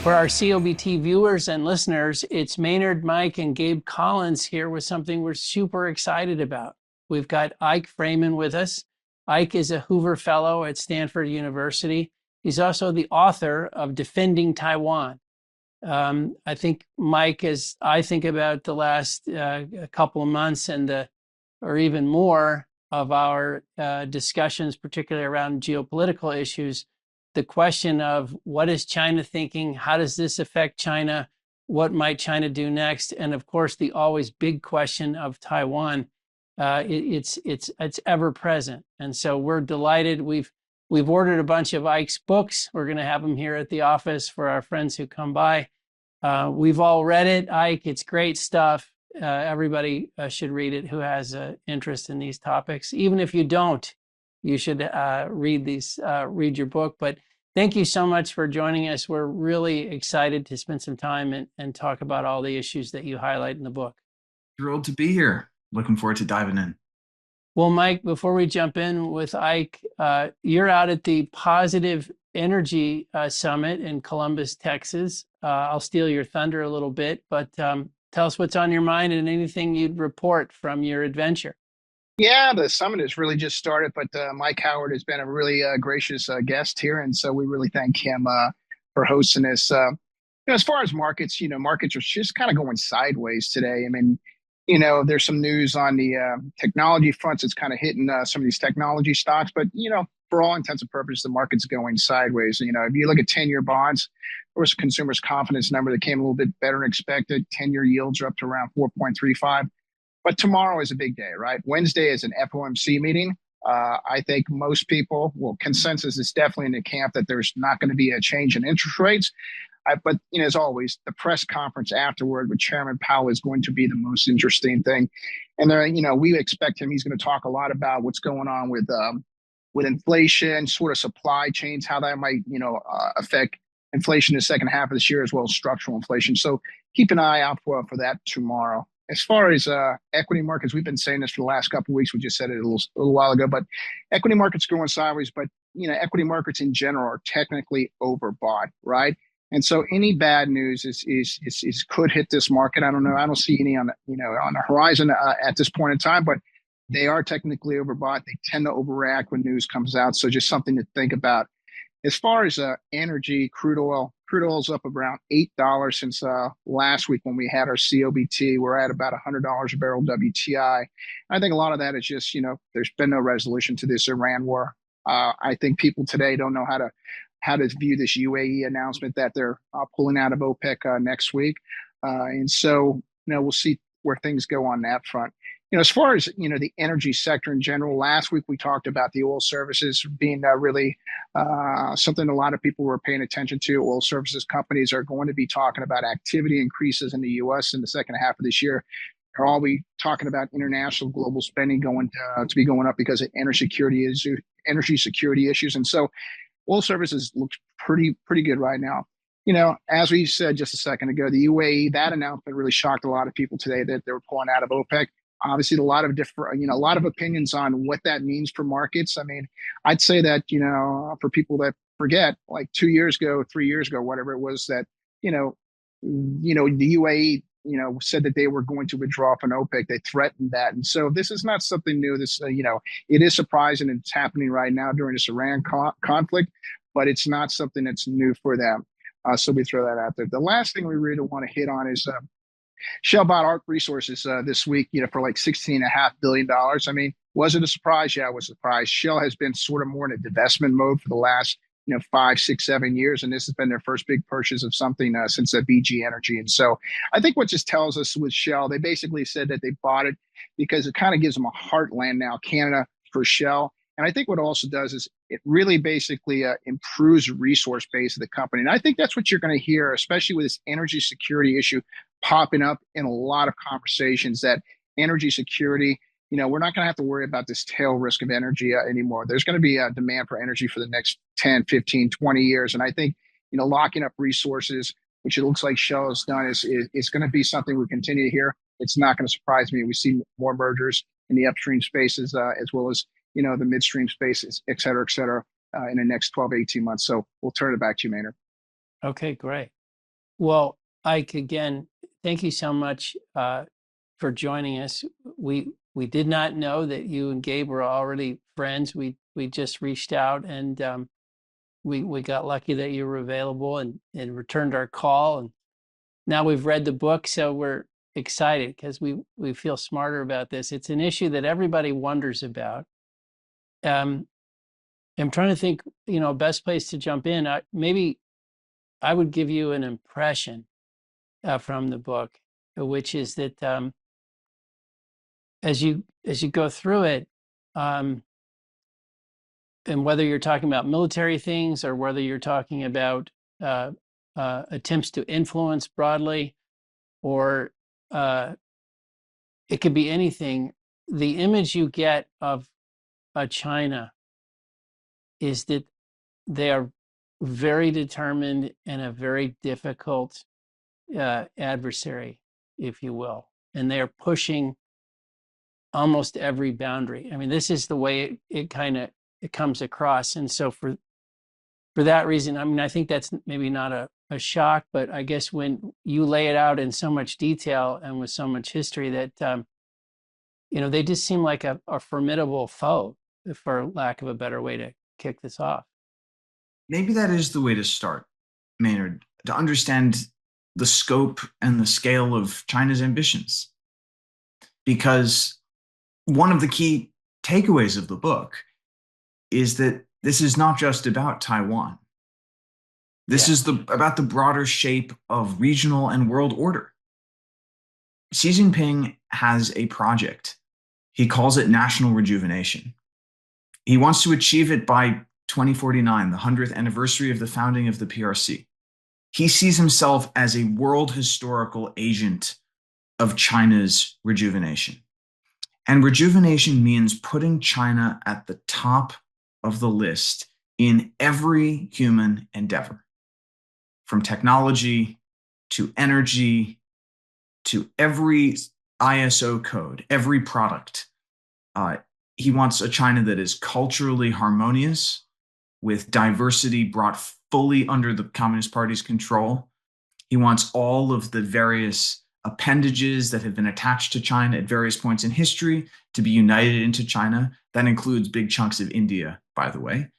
For our COBT viewers and listeners, it's Maynard, Mike, and Gabe Collins here with something we're super excited about. We've got Eyck Freymann with us. Eyck is a Hoover Fellow at Stanford University. He's also the author of Defending Taiwan. I think, Mike, as I think about the last couple of months or even more of our discussions, particularly around geopolitical issues, the question of what is China thinking? How does this affect China? What might China do next? And of course, the always big question of Taiwan. It's ever present, and so we're delighted. We've ordered a bunch of Eyck's books. We're going to have them here at the office for our friends who come by. We've all read it, Eyck. It's great stuff. Everybody should read it who has an interest in these topics. Even if you don't, you should read your book. But thank you so much for joining us. We're really excited to spend some time and talk about all the issues that you highlight in the book. Thrilled to be here. Looking forward to diving in. Well, Mike, before we jump in with Eyck, you're out at the Positive Energy Summit in Columbus, Texas. I'll steal your thunder a little bit, but tell us what's on your mind and anything you'd report from your adventure. Yeah, the summit has really just started, but Mike Howard has been a really gracious guest here, and so we really thank him for hosting this. As far as markets, markets are just kind of going sideways today. I mean, there's some news on the technology fronts. It's kind of hitting some of these technology stocks, but for all intents and purposes, the market's going sideways. If you look at 10-year bonds, there was a consumer's confidence number that came a little bit better than expected. 10-year yields are up to around 4.35. But tomorrow is a big day, right? Wednesday is an FOMC meeting. I think most people, consensus is definitely in the camp that there's not going to be a change in interest rates. But as always, the press conference afterward with Chairman Powell is going to be the most interesting thing. And there, we expect him. He's going to talk a lot about what's going on with inflation, sort of supply chains, how that might affect inflation in the second half of this year, as well as structural inflation. So keep an eye out for that tomorrow. As far as equity markets, we've been saying this for the last couple of weeks. We just said it a little while ago, but equity markets going sideways. But equity markets in general are technically overbought, right? And so any bad news is could hit this market. I don't know. I don't see any on the horizon at this point in time, but they are technically overbought. They tend to overreact when news comes out. So just something to think about. As far as energy, crude oil's up around $8 since last week when we had our COBT. We're at about $100 a barrel WTI. I think a lot of that is just, there's been no resolution to this Iran war. I think people today don't know how to view this UAE announcement that they're pulling out of OPEC next week. And so, we'll see where things go on that front. As far as, the energy sector in general, last week we talked about the oil services being really something a lot of people were paying attention to. Oil services companies are going to be talking about activity increases in the U.S. in the second half of this year. They're all be talking about international global spending going to be going up because of energy security issues. And so oil services looks pretty good right now. As we said just a second ago, the UAE, that announcement really shocked a lot of people today that they were pulling out of OPEC. Obviously, a lot of opinions on what that means for markets. I mean, I'd say that, for people that forget, like 2 years ago, 3 years ago, whatever it was that, the UAE, said that they were going to withdraw from OPEC. They threatened that. And so this is not something new. This, it is surprising and it's happening right now during this Iran conflict, but it's not something that's new for them. So we throw that out there. The last thing we really want to hit on is Shell bought Arc Resources this week, for like $16.5 billion. I mean, was it a surprise? Yeah, it was a surprise. Shell has been sort of more in a divestment mode for the last 5, 6, 7 years, and this has been their first big purchase of something since BG Energy. And so I think what this tells us with Shell, they basically said that they bought it because it kind of gives them a heartland now, Canada for Shell. And I think what it also does is it really basically improves the resource base of the company. And I think that's what you're going to hear, especially with this energy security issue popping up in a lot of conversations, that energy security, we're not going to have to worry about this tail risk of energy anymore. There's going to be a demand for energy for the next 10, 15, 20 years. And I think, locking up resources, which it looks like Shell has done, is going to be something we continue to hear. It's not going to surprise me. We see more mergers in the upstream spaces as well as the midstream spaces, et cetera, in the next 12, 18 months. So we'll turn it back to you, Maynard. Okay, great. Well, Ike, again, thank you so much for joining us. We did not know that you and Gabe were already friends. We just reached out, and we got lucky that you were available and returned our call. And now we've read the book, so we're excited because we feel smarter about this. It's an issue that everybody wonders about. I'm trying to think, best place to jump in. Maybe I would give you an impression from the book, which is that as you go through it, and whether you're talking about military things or whether you're talking about attempts to influence broadly, or it could be anything, the image you get of China is that they are very determined and a very difficult adversary, if you will, and they are pushing almost every boundary. I mean, this is the way it comes across. And so for that reason, I mean, I think that's maybe not a shock, but I guess when you lay it out in so much detail and with so much history that, they just seem like a formidable foe, for lack of a better way to kick this off. Maybe that is the way to start, Maynard, to understand the scope and the scale of China's ambitions. Because one of the key takeaways of the book is that this is not just about Taiwan. This is about the broader shape of regional and world order. Xi Jinping has a project. He calls it national rejuvenation. He wants to achieve it by 2049, the 100th anniversary of the founding of the PRC. He sees himself as a world historical agent of China's rejuvenation. And rejuvenation means putting China at the top of the list in every human endeavor, from technology to energy to every ISO code, every product. He wants a China that is culturally harmonious, with diversity brought fully under the Communist Party's control. He wants all of the various appendages that have been attached to China at various points in history to be united into China. That includes big chunks of India, by the way,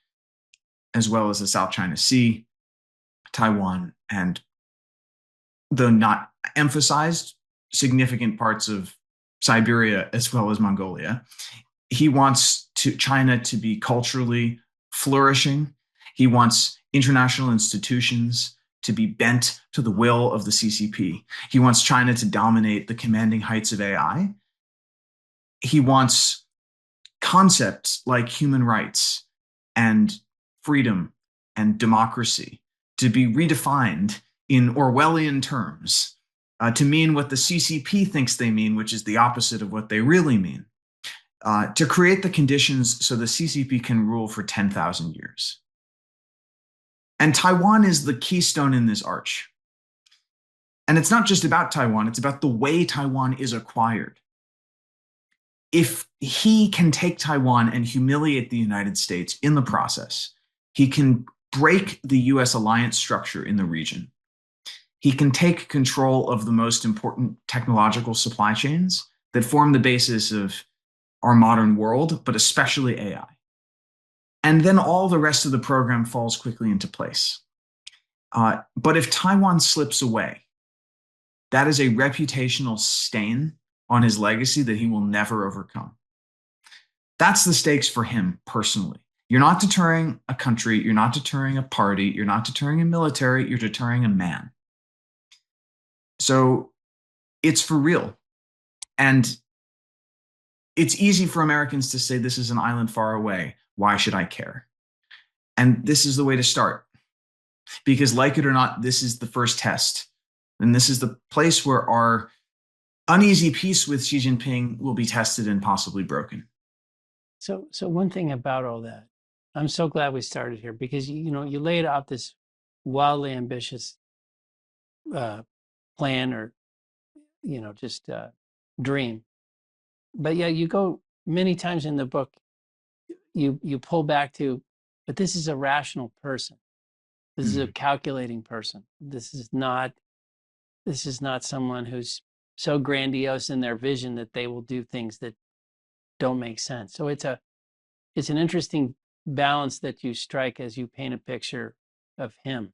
as well as the South China Sea, Taiwan, and though not emphasized, significant parts of Siberia as well as Mongolia. He wants China to be culturally flourishing. He wants international institutions to be bent to the will of the CCP. He wants China to dominate the commanding heights of AI. He wants concepts like human rights and freedom and democracy to be redefined in Orwellian terms, to mean what the CCP thinks they mean, which is the opposite of what they really mean, to create the conditions so the CCP can rule for 10,000 years. And Taiwan is the keystone in this arch. And it's not just about Taiwan, it's about the way Taiwan is acquired. If he can take Taiwan and humiliate the United States in the process, he can break the US alliance structure in the region. He can take control of the most important technological supply chains that form the basis of our modern world, but especially AI. And then all the rest of the program falls quickly into place. But if Taiwan slips away, that is a reputational stain on his legacy that he will never overcome. That's the stakes for him personally. You're not deterring a country, you're not deterring a party, you're not deterring a military, you're deterring a man. So it's for real. And it's easy for Americans to say this is an island far away. Why should I care? And this is the way to start. Because like it or not, this is the first test. And this is the place where our uneasy peace with Xi Jinping will be tested and possibly broken. So one thing about all that, I'm so glad we started here, because you laid out this wildly ambitious plan, or just dream. But yeah, you go many times in the book, you pull back to, but this is a rational person. This is a calculating person. This is not this is not someone who's so grandiose in their vision that they will do things that don't make sense. So it's an interesting balance that you strike as you paint a picture of him.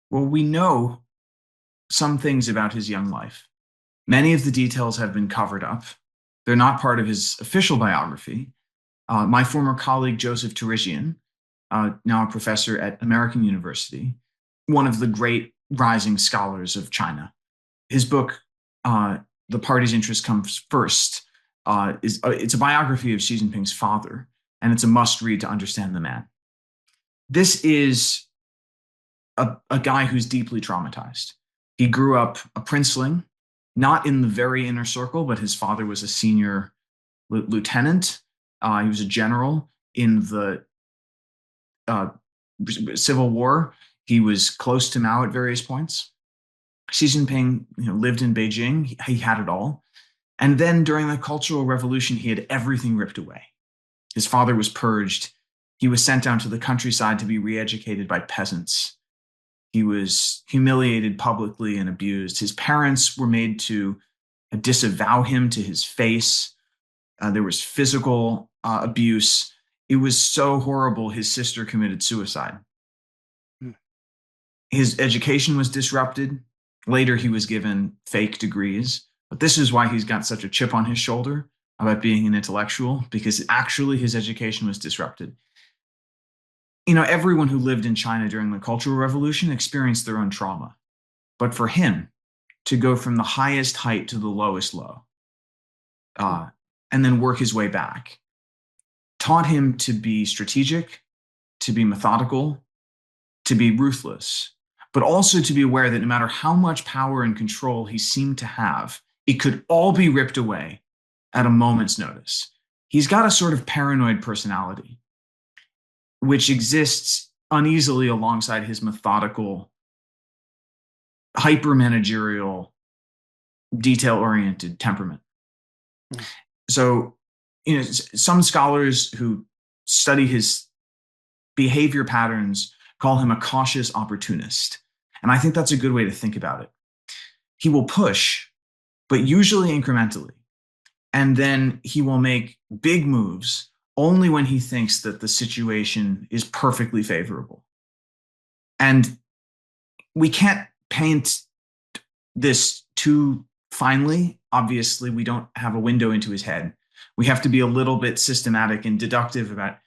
Well, we know some things about his young life. Many of the details have been covered up. They're not part of his official biography. My former colleague, Joseph Terigian, now a professor at American University, one of the great rising scholars of China. His book, The Party's Interest Comes First, it's a biography of Xi Jinping's father, and it's a must-read to understand the man. This is a guy who's deeply traumatized. He grew up a princeling, not in the very inner circle, but his father was a senior lieutenant. He was a general in the Civil War. He was close to Mao at various points. Xi Jinping, lived in Beijing. He had it all. And then during the Cultural Revolution, he had everything ripped away. His father was purged. He was sent down to the countryside to be re-educated by peasants. He was humiliated publicly and abused. His parents were made to disavow him to his face. There was physical abuse. It was so horrible, his sister committed suicide. His education was disrupted. Later, he was given fake degrees. But this is why he's got such a chip on his shoulder about being an intellectual, because actually his education was disrupted. Everyone who lived in China during the Cultural Revolution experienced their own trauma. But for him to go from the highest height to the lowest low, and then work his way back, taught him to be strategic, to be methodical, to be ruthless, but also to be aware that no matter how much power and control he seemed to have, it could all be ripped away at a moment's notice. He's got a sort of paranoid personality, which exists uneasily alongside his methodical, hyper-managerial, detail-oriented temperament. So, some scholars who study his behavior patterns call him a cautious opportunist. And I think that's a good way to think about it. He will push, but usually incrementally. And then he will make big moves only when he thinks that the situation is perfectly favorable. And we can't paint this too finely. Obviously, we don't have a window into his head. We have to be a little bit systematic and deductive about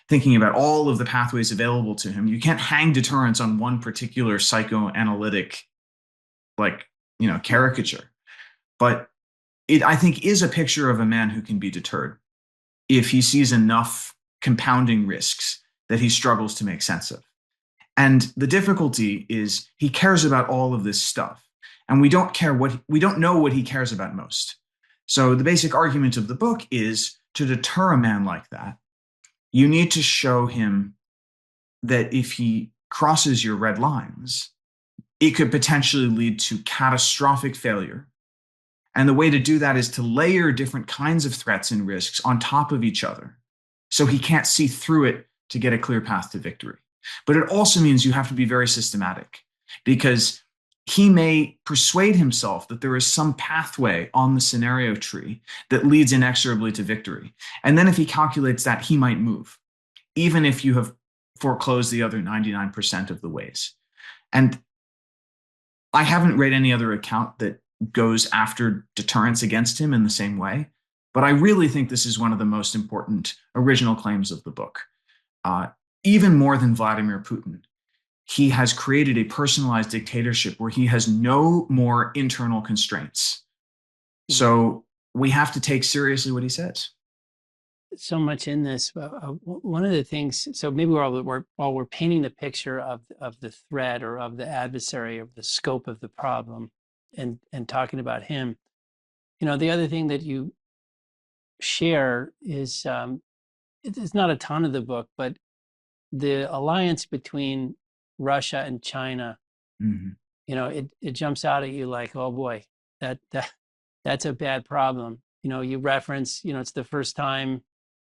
thinking about all of the pathways available to him. You can't hang deterrence on one particular psychoanalytic, caricature. But it, I think, is a picture of a man who can be deterred if he sees enough compounding risks that he struggles to make sense of. And the difficulty is he cares about all of this stuff, and we don't know what he cares about most. So the basic argument of the book is to deter a man like that, you need to show him that if he crosses your red lines, it could potentially lead to catastrophic failure. And the way to do that is to layer different kinds of threats and risks on top of each other, so he can't see through it to get a clear path to victory. But it also means you have to be very systematic, because he may persuade himself that there is some pathway on the scenario tree that leads inexorably to victory. And then if he calculates that, he might move, even if you have foreclosed the other 99% of the ways. And I haven't read any other account that goes after deterrence against him in the same way, but I really think this is one of the most important original claims of the book. Even more than Vladimir Putin, he has created a personalized dictatorship where he has no more internal constraints. So we have to take seriously what he says. So much in this. One of the things, so maybe while we're painting the picture of the threat or of the adversary, of the scope of the problem, and talking about him, the other thing that you share is, it's not a ton of the book, but the alliance between Russia and China. Mm-hmm. It jumps out at you like, oh boy, that's a bad problem. You reference, it's the first time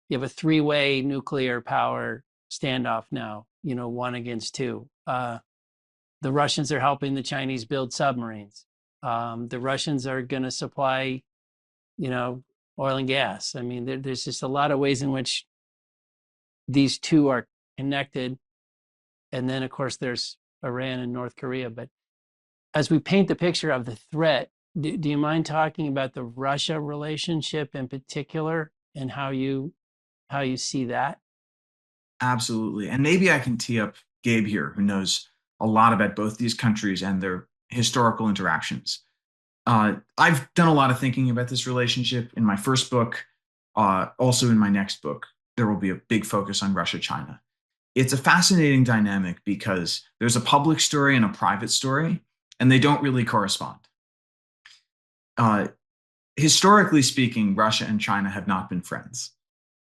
you have a three-way nuclear power standoff now, 1 against 2. The Russians are helping the Chinese build submarines. The Russians are going to supply, oil and gas. I mean, there's just a lot of ways in which these two are connected. And then, of course, there's Iran and North Korea. But as we paint the picture of the threat, do you mind talking about the Russia relationship in particular and how you see that? Absolutely. And maybe I can tee up Gabe here, who knows a lot about both these countries and their historical interactions. I've done a lot of thinking about this relationship in my first book. Also in my next book, there will be a big focus on Russia-China. It's a fascinating dynamic because there's a public story and a private story, and they don't really correspond. Historically speaking, Russia and China have not been friends.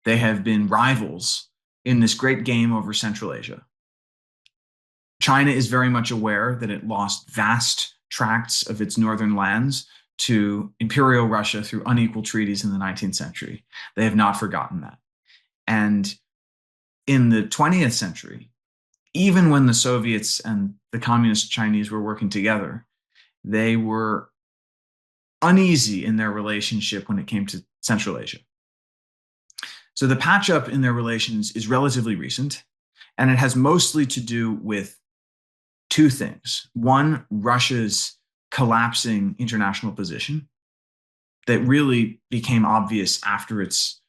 They have been rivals in this great game over Central Asia. China is very much aware that it lost vast tracts of its northern lands to Imperial Russia through unequal treaties in the 19th century. They have not forgotten that. And in the 20th century, even when the Soviets and the communist Chinese were working together, they were uneasy in their relationship when it came to Central Asia. So the patch up in their relations is relatively recent, and it has mostly to do with two things. One, Russia's collapsing international position that really became obvious after its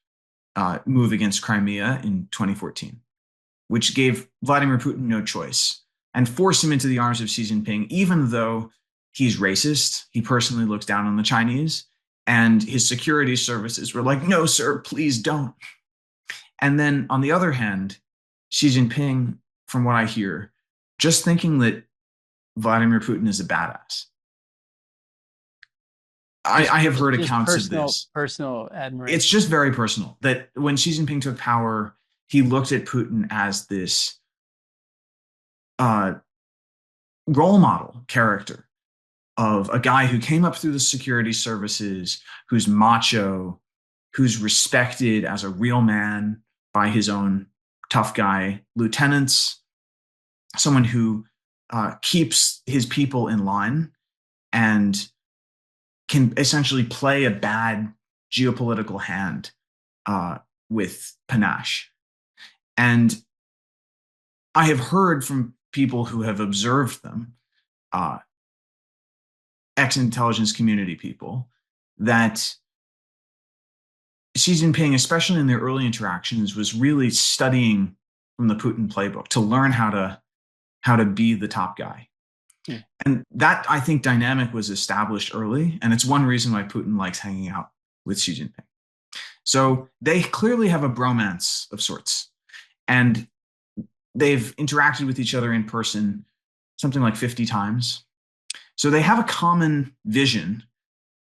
move against Crimea in 2014, which gave Vladimir Putin no choice and forced him into the arms of Xi Jinping, even though he's racist. He personally looks down on the Chinese, and his security services were like, no, sir, please don't. And then on the other hand, Xi Jinping, from what I hear, just thinking that Vladimir Putin is a badass. I have heard accounts of this. Personal admiration. It's just very personal that when Xi Jinping took power, he looked at Putin as this role model character of a guy who came up through the security services, who's macho, who's respected as a real man by his own tough guy lieutenants, someone who keeps his people in line and can essentially play a bad geopolitical hand with panache. And I have heard from people who have observed them, ex-intelligence community people, that Xi Jinping, especially in their early interactions, was really studying from the Putin playbook to learn how to be the top guy. Yeah. And that, I think, dynamic was established early, and it's one reason why Putin likes hanging out with Xi Jinping. So they clearly have a bromance of sorts, and they've interacted with each other in person something like 50 times. So they have a common vision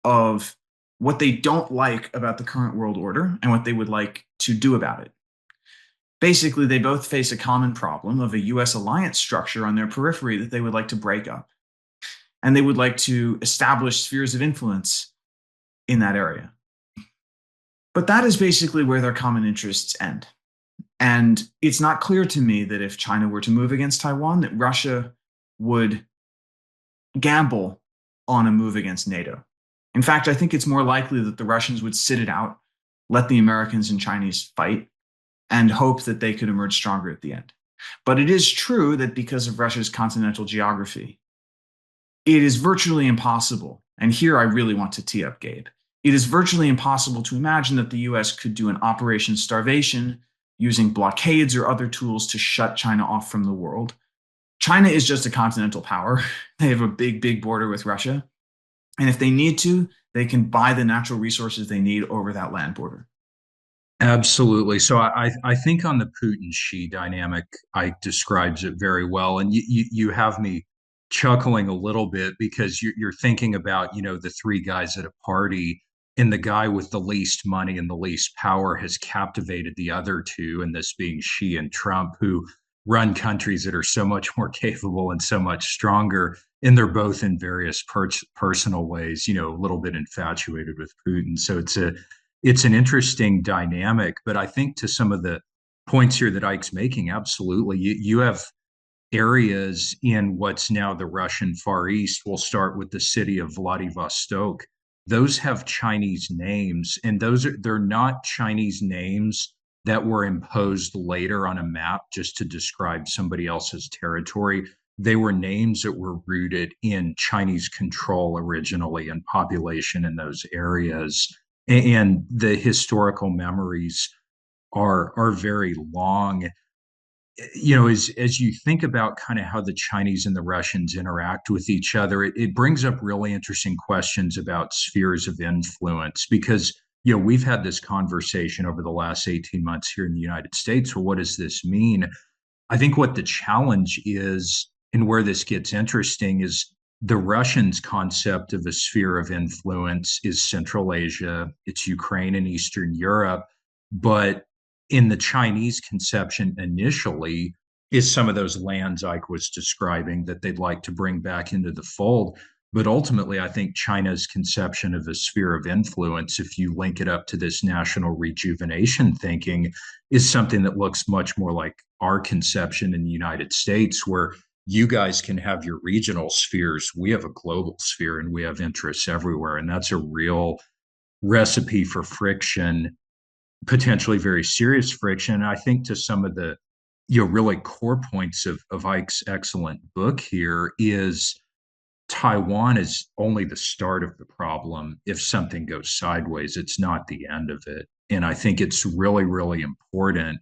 of what they don't like about the current world order and what they would like to do about it. Basically, they both face a common problem of a U.S. alliance structure on their periphery that they would like to break up. And they would like to establish spheres of influence in that area. But that is basically where their common interests end. And it's not clear to me that if China were to move against Taiwan, that Russia would gamble on a move against NATO. In fact, I think it's more likely that the Russians would sit it out, let the Americans and Chinese fight, and hope that they could emerge stronger at the end. But it is true that because of Russia's continental geography, it is virtually impossible, and here I really want to tee up Gabe, it is virtually impossible to imagine that the US could do an Operation Starvation using blockades or other tools to shut China off from the world. China is just a continental power. They have a big, big border with Russia. And if they need to, they can buy the natural resources they need over that land border. Absolutely. So I think on the Putin-Xi dynamic, Ike describes it very well. And you have me chuckling a little bit because you're thinking about, the three guys at a party, and the guy with the least money and the least power has captivated the other two, and this being Xi and Trump, who run countries that are so much more capable and so much stronger. And they're both in various personal ways, a little bit infatuated with Putin. So it's an interesting dynamic. But I think to some of the points here that Ike's making, absolutely, you have areas in what's now the Russian Far East. We'll start with the city of Vladivostok. Those have Chinese names, and they're not Chinese names that were imposed later on a map just to describe somebody else's territory. They were names that were rooted in Chinese control originally and population in those areas. And the historical memories are very long. As you think about kind of how the Chinese and the Russians interact with each other, it brings up really interesting questions about spheres of influence, because we've had this conversation over the last 18 months here in the United States. Well, what does this mean? I think what the challenge is, and where this gets interesting, is the Russians' concept of a sphere of influence is Central Asia, it's Ukraine and Eastern Europe. But in the Chinese conception initially is some of those lands Eyck was describing that they'd like to bring back into the fold. But ultimately, I think China's conception of a sphere of influence, if you link it up to this national rejuvenation thinking, is something that looks much more like our conception in the United States, where you guys can have your regional spheres. We have a global sphere and we have interests everywhere. And that's a real recipe for friction, potentially very serious friction. And I think to some of the really core points of Eyck's excellent book here is Taiwan is only the start of the problem. If something goes sideways, it's not the end of it. And I think it's really, really important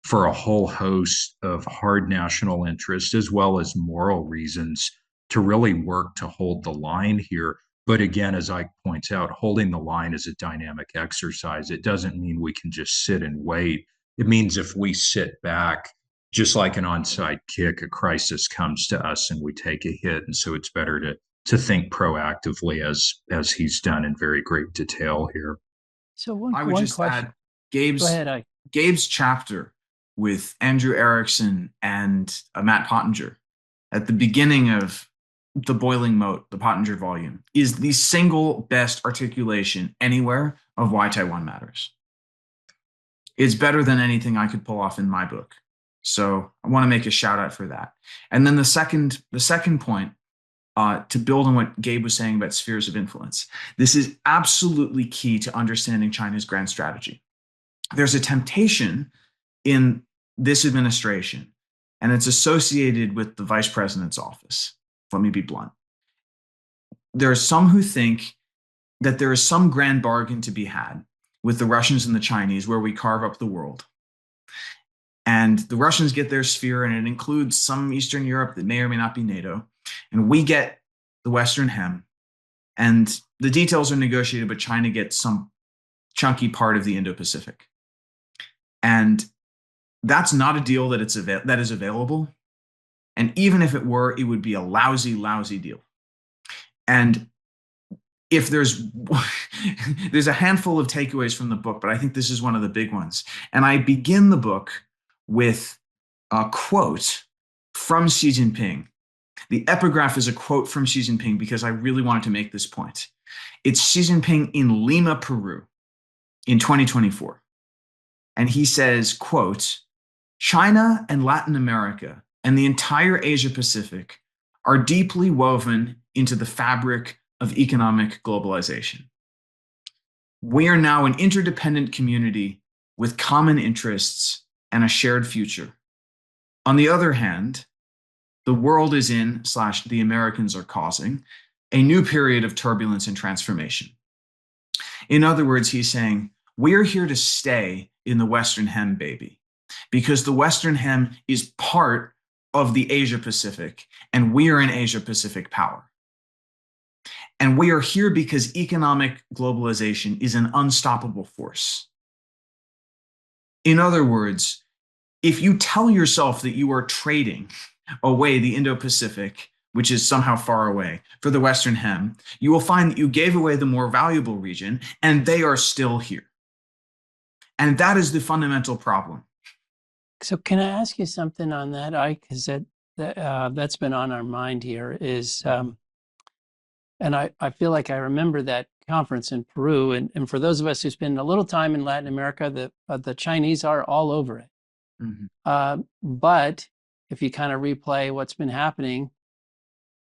for a whole host of hard national interests as well as moral reasons to really work to hold the line here. But again, as Eyck points out, holding the line is a dynamic exercise. It doesn't mean we can just sit and wait. It means if we sit back, just like an onside kick, a crisis comes to us and we take a hit. And so it's better to think proactively, as he's done in very great detail here. So I would just question. add Gabe's chapter with Andrew Erickson and Matt Pottinger at the beginning of The Boiling Moat, the Pottinger volume, is the single best articulation anywhere of why Taiwan matters. It's better than anything I could pull off in my book. So I want to make a shout out for that. And then the second point, to build on what Gabe was saying about spheres of influence, this is absolutely key to understanding China's grand strategy. There's a temptation in this administration, and it's associated with the vice president's office. Let me be blunt. There are some who think that there is some grand bargain to be had with the Russians and the Chinese where we carve up the world. And the Russians get their sphere, and it includes some Eastern Europe that may or may not be NATO. And we get the Western Hem. And the details are negotiated, but China gets some chunky part of the Indo-Pacific. And that's not a deal that is available. And even if it were, it would be a lousy, lousy deal. And if there's a handful of takeaways from the book, but I think this is one of the big ones. And I begin the book with a quote from Xi Jinping. The epigraph is a quote from Xi Jinping because I really wanted to make this point. It's Xi Jinping in Lima, Peru in 2024. And he says, quote, "China and Latin America and the entire Asia Pacific are deeply woven into the fabric of economic globalization. We are now an interdependent community with common interests and a shared future. On the other hand, the world is in, / the Americans are causing, a new period of turbulence and transformation." In other words, he's saying, we're here to stay in the Western Hem, baby, because the Western Hem is part of the Asia Pacific, and we are an Asia Pacific power. And we are here because economic globalization is an unstoppable force. In other words, if you tell yourself that you are trading away the Indo-Pacific, which is somehow far away, for the Western Hem, you will find that you gave away the more valuable region, and they are still here. And that is the fundamental problem. So can I ask you something on that, Eyck? Because that's been on our mind here is, and I feel like I remember that conference in Peru. And for those of us who spend a little time in Latin America, the Chinese are all over it. Mm-hmm. But if you kind of replay what's been happening,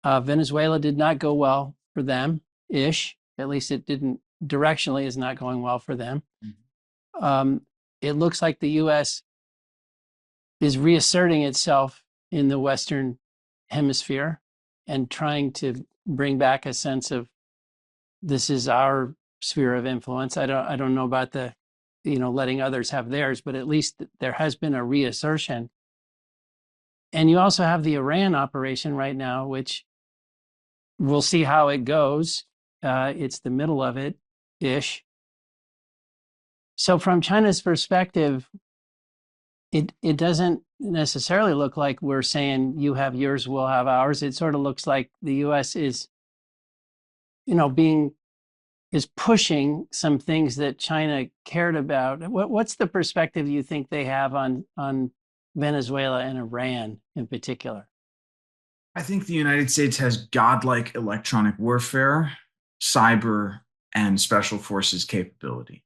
Venezuela did not go well for them, ish. At least it didn't directionally is not going well for them. It looks like the U.S. is reasserting itself in the Western hemisphere and trying to bring back a sense of this is our sphere of influence. I don't know about the, letting others have theirs, but at least there has been a reassertion. And you also have the Iran operation right now, which we'll see how it goes. It's the middle of it-ish. So from China's perspective, it doesn't necessarily look like we're saying you have yours, we'll have ours. It sort of looks like the U.S. is, is pushing some things that China cared about. What's the perspective you think they have on Venezuela and Iran in particular? I think the United States has godlike electronic warfare, cyber, and special forces capability.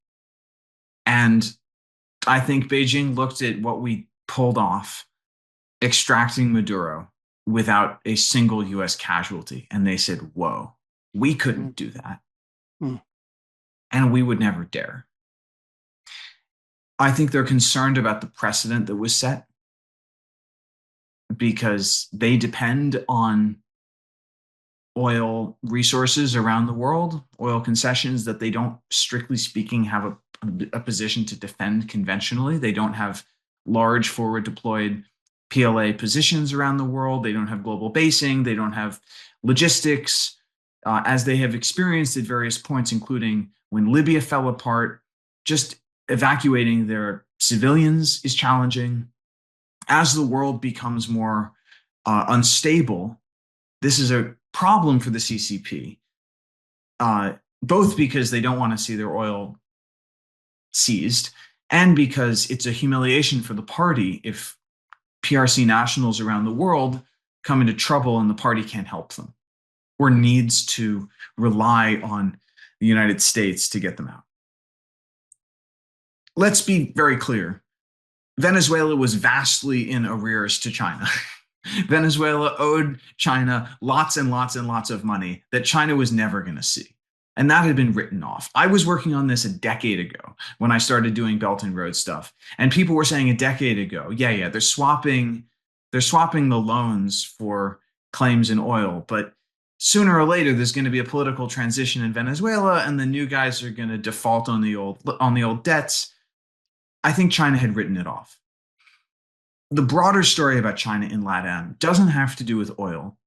And I think Beijing looked at what we pulled off, extracting Maduro without a single U.S. casualty. And they said, whoa, we couldn't do that. And we would never dare. I think they're concerned about the precedent that was set because they depend on oil resources around the world, oil concessions that they don't, strictly speaking, have a position to defend conventionally. They don't have large forward deployed PLA positions around the world. They don't have global basing. They don't have logistics, as they have experienced at various points, including when Libya fell apart. Just evacuating their civilians is challenging. As the world becomes more unstable, this is a problem for the CCP, both because they don't want to see their oil seized and because it's a humiliation for the party if PRC nationals around the world come into trouble and the party can't help them or needs to rely on the United States to get them out. Let's be very clear. Venezuela was vastly in arrears to China. Venezuela owed China lots and lots and lots of money that China was never going to see. And that had been written off. I was working on this a decade ago when I started doing Belt and Road stuff. And people were saying a decade ago, yeah, they're swapping the loans for claims in oil. But sooner or later, there's going to be a political transition in Venezuela, and the new guys are going to default on the old debts. I think China had written it off. The broader story about China in LATAM doesn't have to do with oil.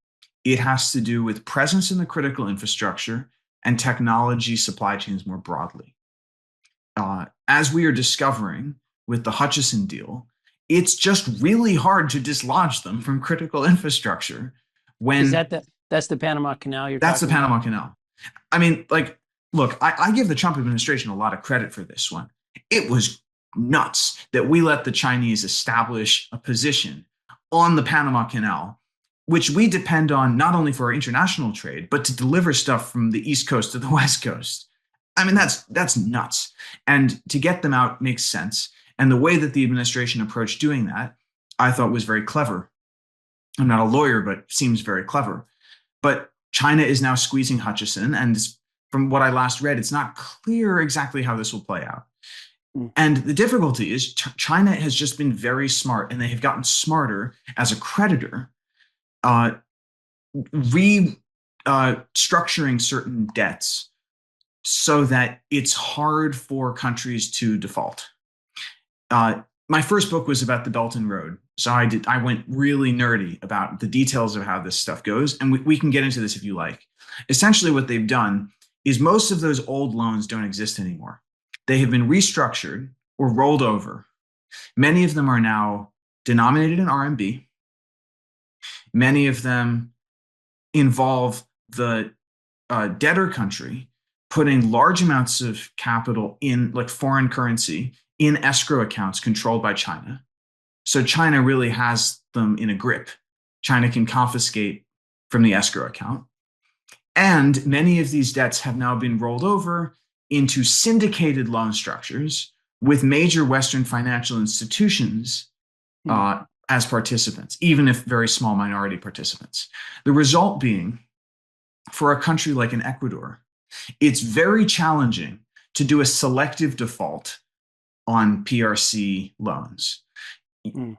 It has to do with presence in the critical infrastructure and technology supply chains more broadly. As we are discovering with the Hutchison deal, it's just really hard to dislodge them from critical infrastructure. When that's the Panama Canal you're that's talking the Panama about? Canal. I mean, look, I give the Trump administration a lot of credit for this one. It was nuts that we let the Chinese establish a position on the Panama Canal, which we depend on not only for our international trade, but to deliver stuff from the East Coast to the West Coast. I mean, that's nuts. And to get them out makes sense. And the way that the administration approached doing that, I thought was very clever. I'm not a lawyer, but seems very clever. But China is now squeezing Hutchison. And from what I last read, it's not clear exactly how this will play out. And the difficulty is China has just been very smart, and they have gotten smarter as a creditor, restructuring certain debts so that it's hard for countries to default. My first book was about the Belt and Road. So I went really nerdy about the details of how this stuff goes. And we can get into this if you like. Essentially, what they've done is most of those old loans don't exist anymore. They have been restructured or rolled over. Many of them are now denominated in RMB. Many of them involve the debtor country putting large amounts of capital in, like foreign currency, in escrow accounts controlled by China. So China really has them in a grip. China can confiscate from the escrow account. And many of these debts have now been rolled over into syndicated loan structures with major Western financial institutions as participants, even if very small minority participants. The result being, for a country like in Ecuador, it's very challenging to do a selective default on PRC loans. Mm.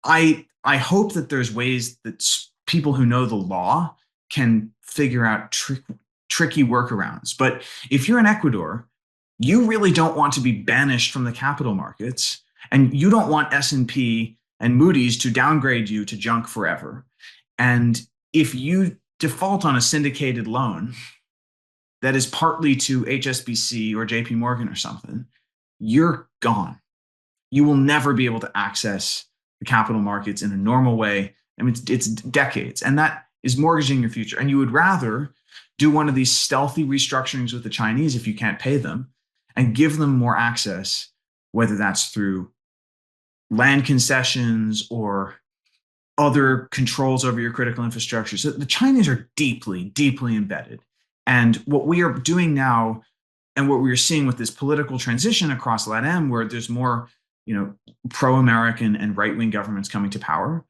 I hope that there's ways that people who know the law can figure out tricky workarounds. But if you're in Ecuador, you really don't want to be banished from the capital markets, and you don't want S&P and Moody's to downgrade you to junk forever. And if you default on a syndicated loan that is partly to HSBC or JP Morgan or something, you're gone. You will never be able to access the capital markets in a normal way. I mean, it's decades, and that is mortgaging your future. And you would rather do one of these stealthy restructurings with the Chinese if you can't pay them and give them more access, whether that's through land concessions or other controls over your critical infrastructure. So the Chinese are deeply, deeply embedded. And what we are doing now, and what we're seeing with this political transition across LATAM, where there's more, pro-American and right-wing governments coming to power,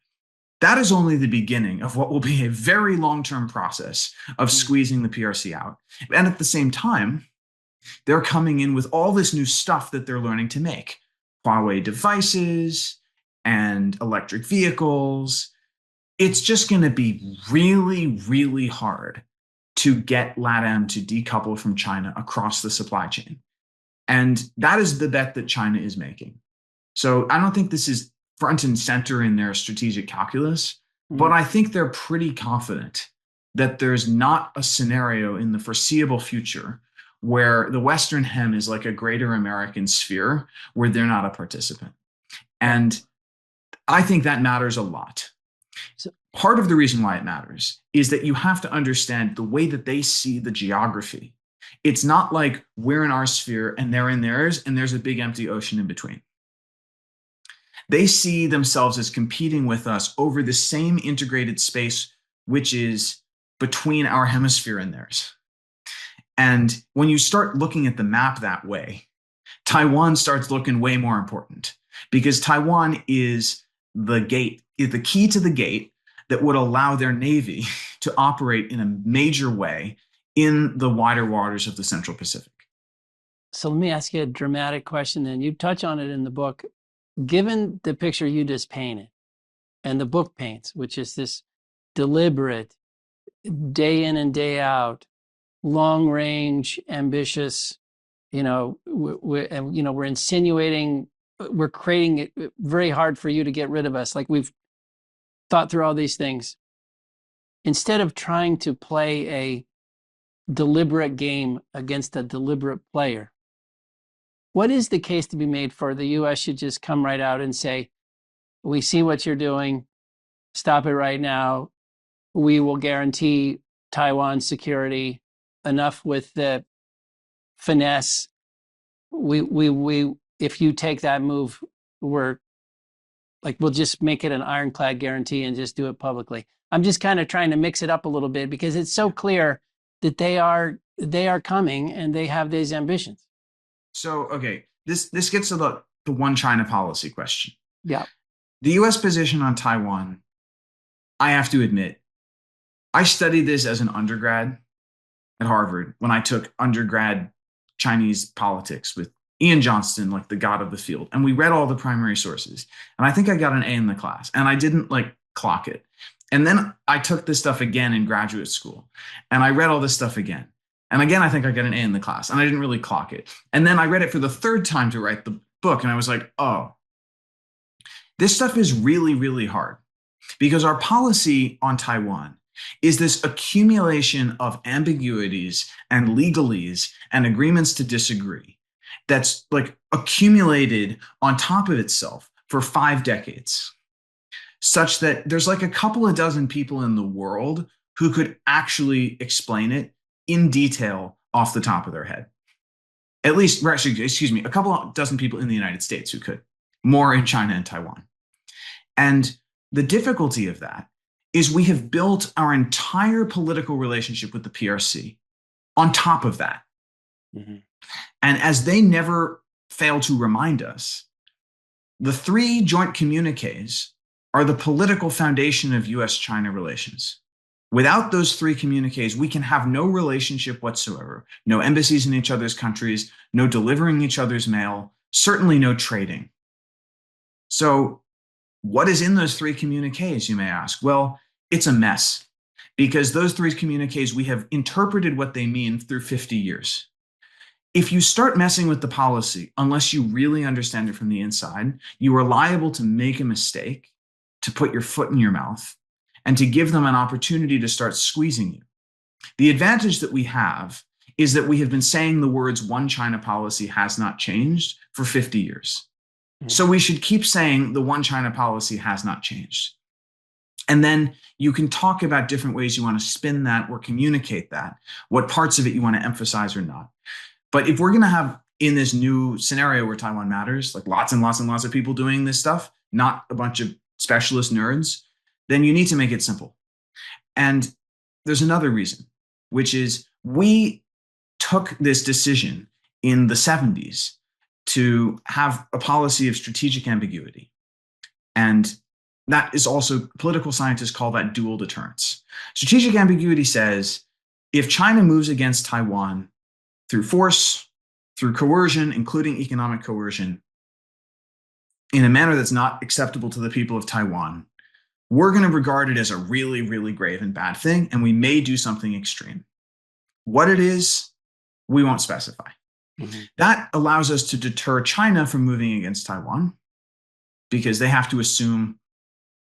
that is only the beginning of what will be a very long-term process of squeezing the PRC out. And at the same time, they're coming in with all this new stuff that they're learning to make. Huawei devices and electric vehicles. It's just going to be really, really hard to get LATAM to decouple from China across the supply chain. And that is the bet that China is making. So I don't think this is front and center in their strategic calculus, but I think they're pretty confident that there's not a scenario in the foreseeable future where the Western Hem is like a greater American sphere where they're not a participant. And I think that matters a lot. So part of the reason why it matters is that you have to understand the way that they see the geography. It's not like we're in our sphere and they're in theirs and there's a big empty ocean in between. They see themselves as competing with us over the same integrated space, which is between our hemisphere and theirs. And when you start looking at the map that way, Taiwan starts looking way more important, because Taiwan is the gate, is the key to the gate that would allow their navy to operate in a major way in the wider waters of the Central Pacific. So let me ask you a dramatic question, and you touch on it in the book. Given the picture you just painted and the book paints, which is this deliberate, day in and day out, long range, ambitious, we're insinuating, we're creating it very hard for you to get rid of us. Like, we've thought through all these things. Instead of trying to play a deliberate game against a deliberate player, what is the case to be made for the U.S. should just come right out and say, we see what you're doing, stop it right now. We will guarantee Taiwan's security, enough with the finesse. We if you take that move, we'll just make it an ironclad guarantee and just do it publicly. I'm just kind of trying to mix it up a little bit, because it's so clear that they are coming and they have these ambitions. So, okay, this gets to the one China policy question. Yeah. The U.S. position on Taiwan, I have to admit, I studied this as an undergrad at Harvard when I took undergrad Chinese politics with Ian Johnston, like the god of the field. And we read all the primary sources. And I think I got an A in the class, and I didn't clock it. And then I took this stuff again in graduate school, and I read all this stuff again. And again, I think I got an A in the class, and I didn't really clock it. And then I read it for the third time to write the book, and I was like, oh, this stuff is really, really hard, because our policy on Taiwan is this accumulation of ambiguities and legalese and agreements to disagree that's accumulated on top of itself for 5 decades, such that there's a couple of dozen people in the world who could actually explain it in detail off the top of their head. At least, a couple of dozen people in the United States who could, more in China and Taiwan. And the difficulty of that is we have built our entire political relationship with the PRC on top of that. Mm-hmm. And as they never fail to remind us, the 3 joint communiques are the political foundation of U.S. China relations. Without those three communiques, we can have no relationship whatsoever, no embassies in each other's countries, no delivering each other's mail, certainly no trading. So what is in those three communiques, you may ask? Well, it's a mess, because those three communiques, we have interpreted what they mean through 50 years. If you start messing with the policy, unless you really understand it from the inside, you are liable to make a mistake, to put your foot in your mouth, and to give them an opportunity to start squeezing you. The advantage that we have is that we have been saying the words one China policy has not changed for 50 years. So we should keep saying the one China policy has not changed. And then you can talk about different ways you want to spin that or communicate that, what parts of it you want to emphasize or not. But if we're going to have, in this new scenario where Taiwan matters, like lots and lots and lots of people doing this stuff, not a bunch of specialist nerds, then you need to make it simple. And there's another reason, which is we took this decision in the 70s to have a policy of strategic ambiguity. And that is also, political scientists call that dual deterrence. Strategic ambiguity says, if China moves against Taiwan through force, through coercion, including economic coercion, in a manner that's not acceptable to the people of Taiwan, we're going to regard it as a really, really grave and bad thing, and we may do something extreme. What it is, we won't specify. That allows us to deter China from moving against Taiwan, because they have to assume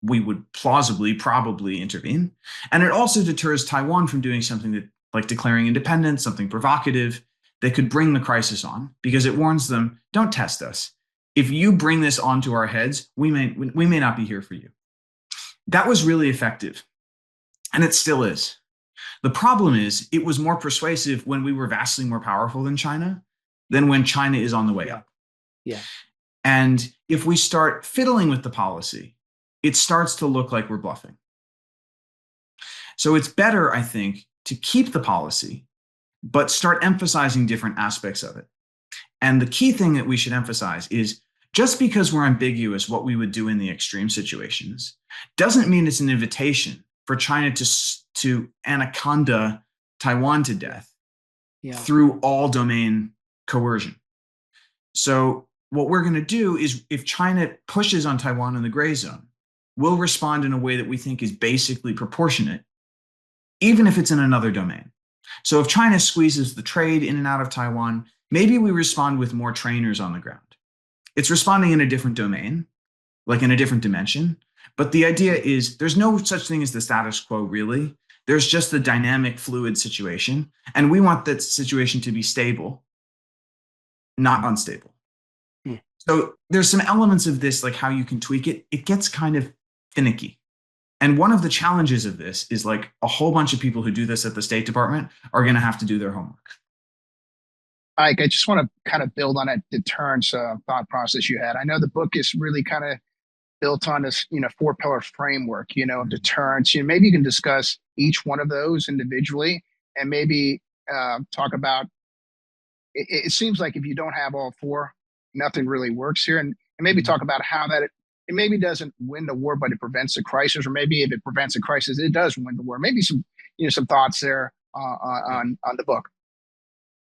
we would plausibly, probably intervene. And it also deters Taiwan from doing something that, like declaring independence, something provocative that could bring the crisis on, because it warns them, don't test us. If you bring this onto our heads, we may not be here for you. That was really effective, and it still is. The problem is it was more persuasive when we were vastly more powerful than China than when China is on the way up. Yeah. And if we start fiddling with the policy, it starts to look like we're bluffing. So it's better, I think, to keep the policy, but start emphasizing different aspects of it. And the key thing that we should emphasize is, just because we're ambiguous what we would do in the extreme situations doesn't mean it's an invitation for China to anaconda Taiwan to death through all domain coercion. So what we're going to do is, if China pushes on Taiwan in the gray zone, we'll respond in a way that we think is basically proportionate, even if it's in another domain. So if China squeezes the trade in and out of Taiwan, maybe we respond with more trainers on the ground. It's responding in a different domain, like in a different dimension. But the idea is there's no such thing as the status quo, really. There's just the dynamic, fluid situation. And we want that situation to be stable, not unstable. So there's some elements of this, like how you can tweak it. It gets kind of finicky. And one of the challenges of this is, like, a whole bunch of people who do this at the State Department are going to have to do their homework. Ike, I just want to kind of build on that deterrence thought process you had. I know the book is really kind of built on this, 4-pillar framework, of deterrence. Maybe you can discuss each one of those individually, and maybe talk about. It seems like if you don't have all four, nothing really works here, and maybe talk about how that it maybe doesn't win the war, but it prevents a crisis, or maybe if it prevents a crisis, it does win the war. Maybe some thoughts there on the book.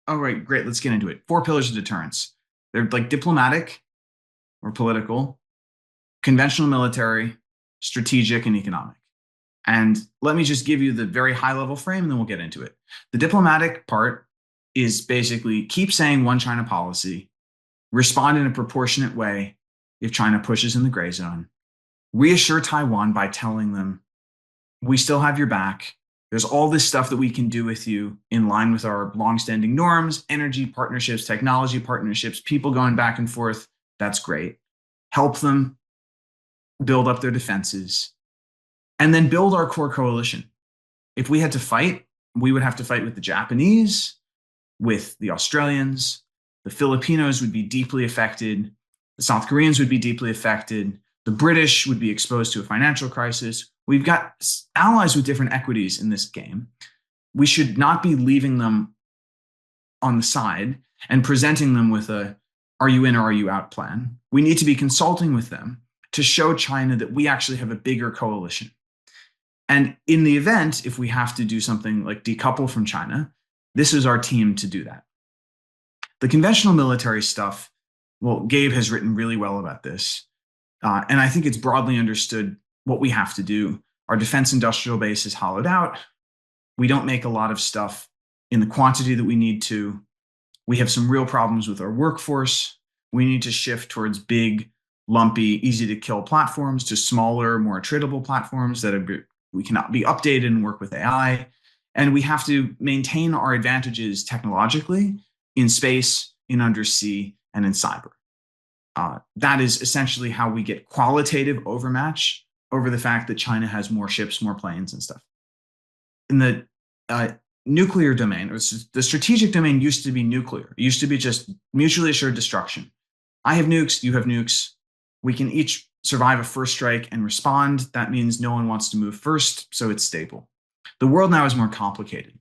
All right, great. Let's get into it. 4 pillars of deterrence. They're like diplomatic or political, conventional military, strategic, and economic. And let me just give you the very high level frame, and then we'll get into it. The diplomatic part is basically keep saying one China policy, respond in a proportionate way if China pushes in the gray zone, reassure Taiwan by telling them, we still have your back. There's all this stuff that we can do with you in line with our longstanding norms, energy partnerships, technology partnerships, people going back and forth. That's great. Help them build up their defenses, and then build our core coalition. If we had to fight, we would have to fight with the Japanese, with the Australians. The Filipinos would be deeply affected. The South Koreans would be deeply affected. The British would be exposed to a financial crisis. We've got allies with different equities in this game. We should not be leaving them on the side and presenting them with a are you in or are you out plan. We need to be consulting with them to show China that we actually have a bigger coalition. And in the event, if we have to do something like decouple from China, this is our team to do that. The conventional military stuff, well, Gabe has written really well about this. And I think it's broadly understood what we have to do. Our defense industrial base is hollowed out. We don't make a lot of stuff in the quantity that we need to. We have some real problems with our workforce. We need to shift towards big, lumpy, easy to kill platforms to smaller, more attritable platforms that we cannot be updated and work with AI. And we have to maintain our advantages technologically in space, in undersea, and in cyber. That is essentially how we get qualitative overmatch over the fact that China has more ships, more planes, and stuff. In the nuclear domain, or the strategic domain used to be nuclear. It used to be just mutually assured destruction. I have nukes, you have nukes. We can each survive a first strike and respond. That means no one wants to move first, so it's stable. The world now is more complicated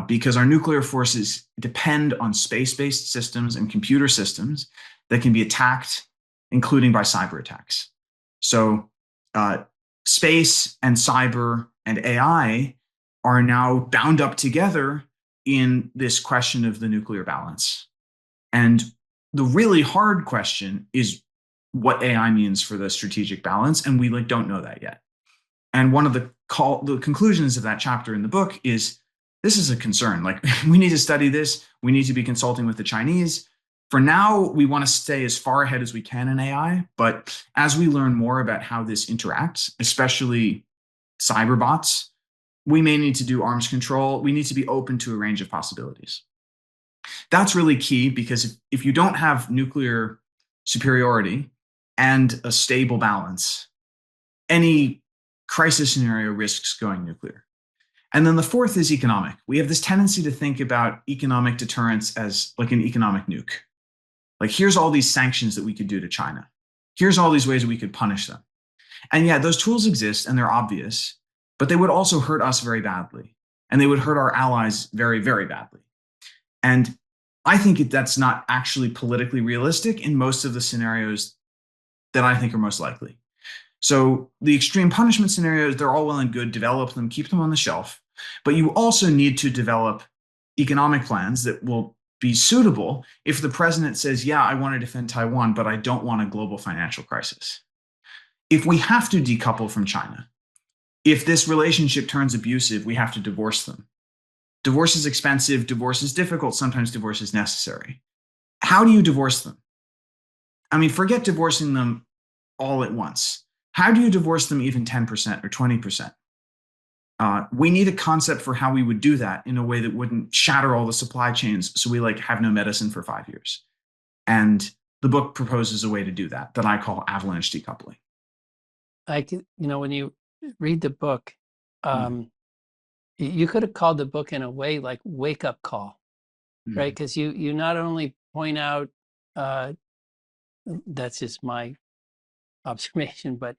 because our nuclear forces depend on space-based systems and computer systems that can be attacked, including by cyber attacks. So space and cyber and AI are now bound up together in this question of the nuclear balance. And the really hard question is what AI means for the strategic balance, and we don't know that yet. And one of the conclusions of that chapter in the book is this is a concern. We need to study this. We need to be consulting with the Chinese. For now, we want to stay as far ahead as we can in AI, but as we learn more about how this interacts, especially cyber bots, we may need to do arms control. We need to be open to a range of possibilities. That's really key because if you don't have nuclear superiority and a stable balance, any crisis scenario risks going nuclear. And then the fourth is economic. We have this tendency to think about economic deterrence as like an economic nuke. Here's all these sanctions that we could do to China. Here's all these ways that we could punish them. And yeah, those tools exist and they're obvious, but they would also hurt us very badly. And they would hurt our allies very, very badly. And I think that's not actually politically realistic in most of the scenarios that I think are most likely. So the extreme punishment scenarios, they're all well and good, develop them, keep them on the shelf. But you also need to develop economic plans that will be suitable if the president says, yeah, I want to defend Taiwan, but I don't want a global financial crisis. If we have to decouple from China, if this relationship turns abusive, we have to divorce them. Divorce is expensive, divorce is difficult, sometimes divorce is necessary. How do you divorce them? I mean, forget divorcing them all at once. How do you divorce them even 10% or 20%? We need a concept for how we would do that in a way that wouldn't shatter all the supply chains so we have no medicine for 5 years. And the book proposes a way to do that I call avalanche decoupling. When you read the book, you could have called the book in a way like Wake Up Call, right? Because you not only point out, that's just my observation, but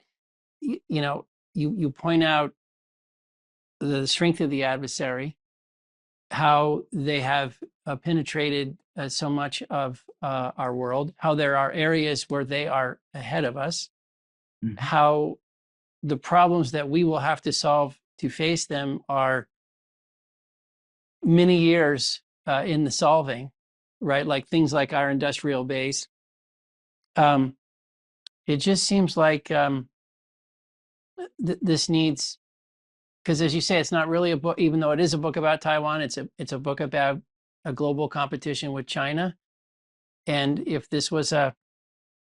you point out the strength of the adversary, how they have penetrated so much of our world, how there are areas where they are ahead of us, how the problems that we will have to solve to face them are many years in the solving, right? Like things like our industrial base. It just seems like this needs, because as you say, it's not really a book, even though it is a book about Taiwan, it's a book about a global competition with China. And if this was a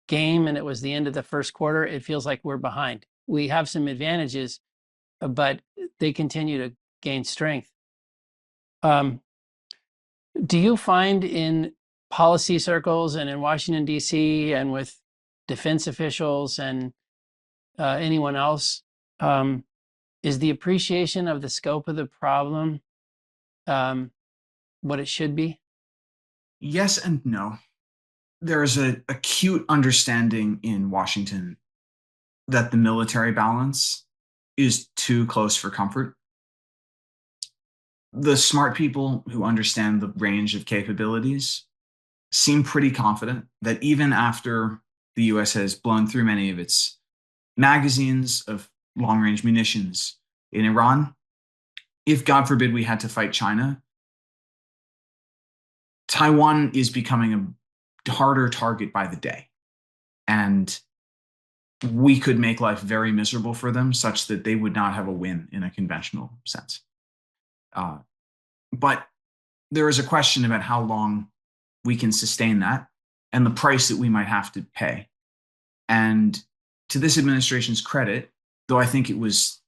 game and it was the end of the first quarter, it feels like we're behind. We have some advantages, but they continue to gain strength. Do you find in policy circles and in Washington, D.C., and with defense officials and anyone else, is the appreciation of the scope of the problem what it should be? Yes and no. There's an acute understanding in Washington that the military balance is too close for comfort. The smart people who understand the range of capabilities seem pretty confident that even after the US has blown through many of its magazines of long-range munitions in Iran. If, God forbid, we had to fight China, Taiwan is becoming a harder target by the day. And we could make life very miserable for them, such that they would not have a win in a conventional sense. But there is a question about how long we can sustain that and the price that we might have to pay. And to this administration's credit, though I think it was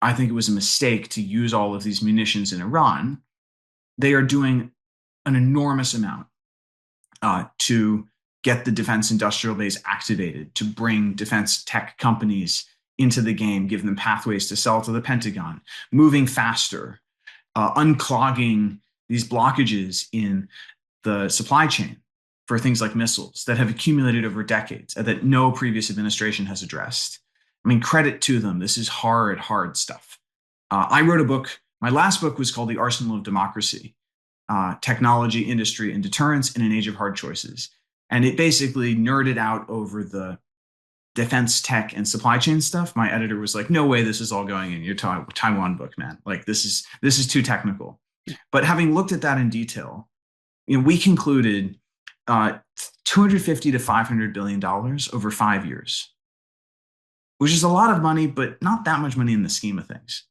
a mistake to use all of these munitions in Iran, they are doing an enormous amount to get the defense industrial base activated, to bring defense tech companies into the game, give them pathways to sell to the Pentagon, moving faster, unclogging these blockages in the supply chain for things like missiles that have accumulated over decades that no previous administration has addressed. I mean, credit to them. This is hard, hard stuff. I wrote a book. My last book was called The Arsenal of Democracy, Technology, Industry, and Deterrence in an Age of Hard Choices. And it basically nerded out over the defense tech and supply chain stuff. My editor was like, no way this is all going in your Taiwan book, man. Like, this is too technical. But having looked at that in detail, we concluded $250 to $500 billion over 5 years, which is a lot of money, but not that much money in the scheme of things.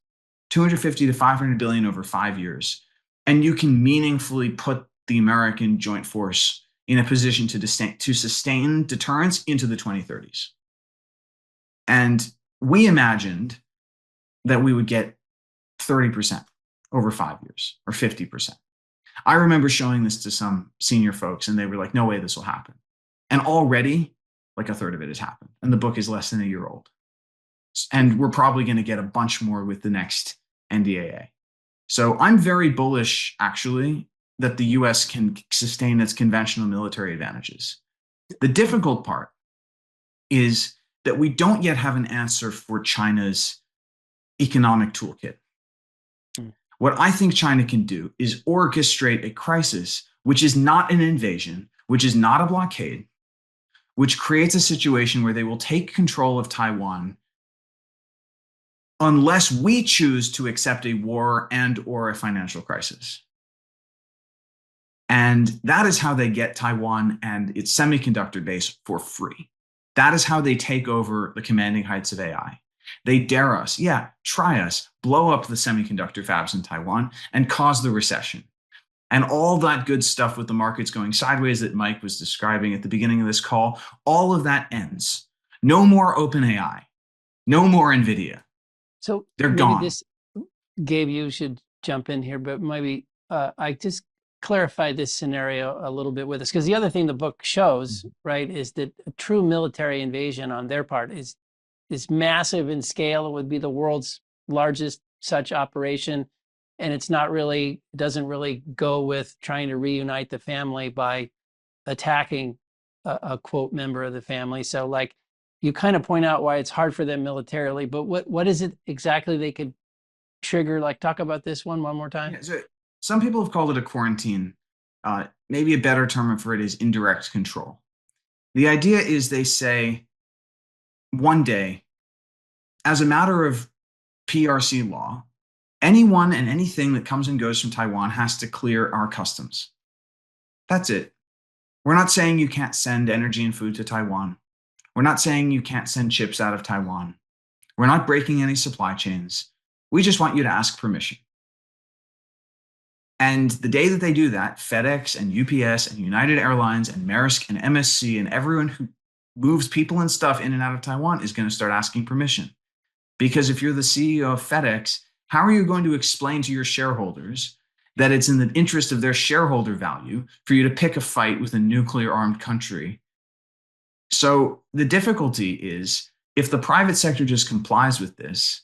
250 to 500 billion over 5 years. And you can meaningfully put the American joint force in a position to sustain deterrence into the 2030s. And we imagined that we would get 30% over 5 years or 50%. I remember showing this to some senior folks and they were like, no way this will happen. And already like a third of it has happened. And the book is less than a year old. And we're probably going to get a bunch more with the next NDAA. So I'm very bullish, actually, that the US can sustain its conventional military advantages. The difficult part is that we don't yet have an answer for China's economic toolkit. What I think China can do is orchestrate a crisis which is not an invasion, which is not a blockade, which creates a situation where they will take control of Taiwan unless we choose to accept a war and or a financial crisis. And that is how they get Taiwan and its semiconductor base for free. That is how they take over the commanding heights of AI. They dare us, try us, blow up the semiconductor fabs in Taiwan and cause the recession. And all that good stuff with the markets going sideways that Mike was describing at the beginning of this call, all of that ends. No more OpenAI, no more NVIDIA. So they're gone. Gabe, you should jump in here, but maybe I just clarify this scenario a little bit with us, because the other thing the book shows, right, is that a true military invasion on their part is massive in scale. It would be the world's largest such operation, and doesn't really go with trying to reunite the family by attacking a quote member of the family. So like, you kind of point out why it's hard for them militarily, but what is it exactly they could trigger? Like, talk about this one more time. So some people have called it a quarantine. Maybe a better term for it is indirect control. The idea is they say one day, as a matter of PRC law, anyone and anything that comes and goes from Taiwan has to clear our customs. That's it. We're not saying you can't send energy and food to Taiwan. We're not saying you can't send chips out of Taiwan. We're not breaking any supply chains. We just want you to ask permission. And the day that they do that, FedEx and UPS and United Airlines and Maersk and MSC and everyone who moves people and stuff in and out of Taiwan is going to start asking permission. Because if you're the CEO of FedEx, how are you going to explain to your shareholders that it's in the interest of their shareholder value for you to pick a fight with a nuclear-armed country? So the difficulty is, if the private sector just complies with this,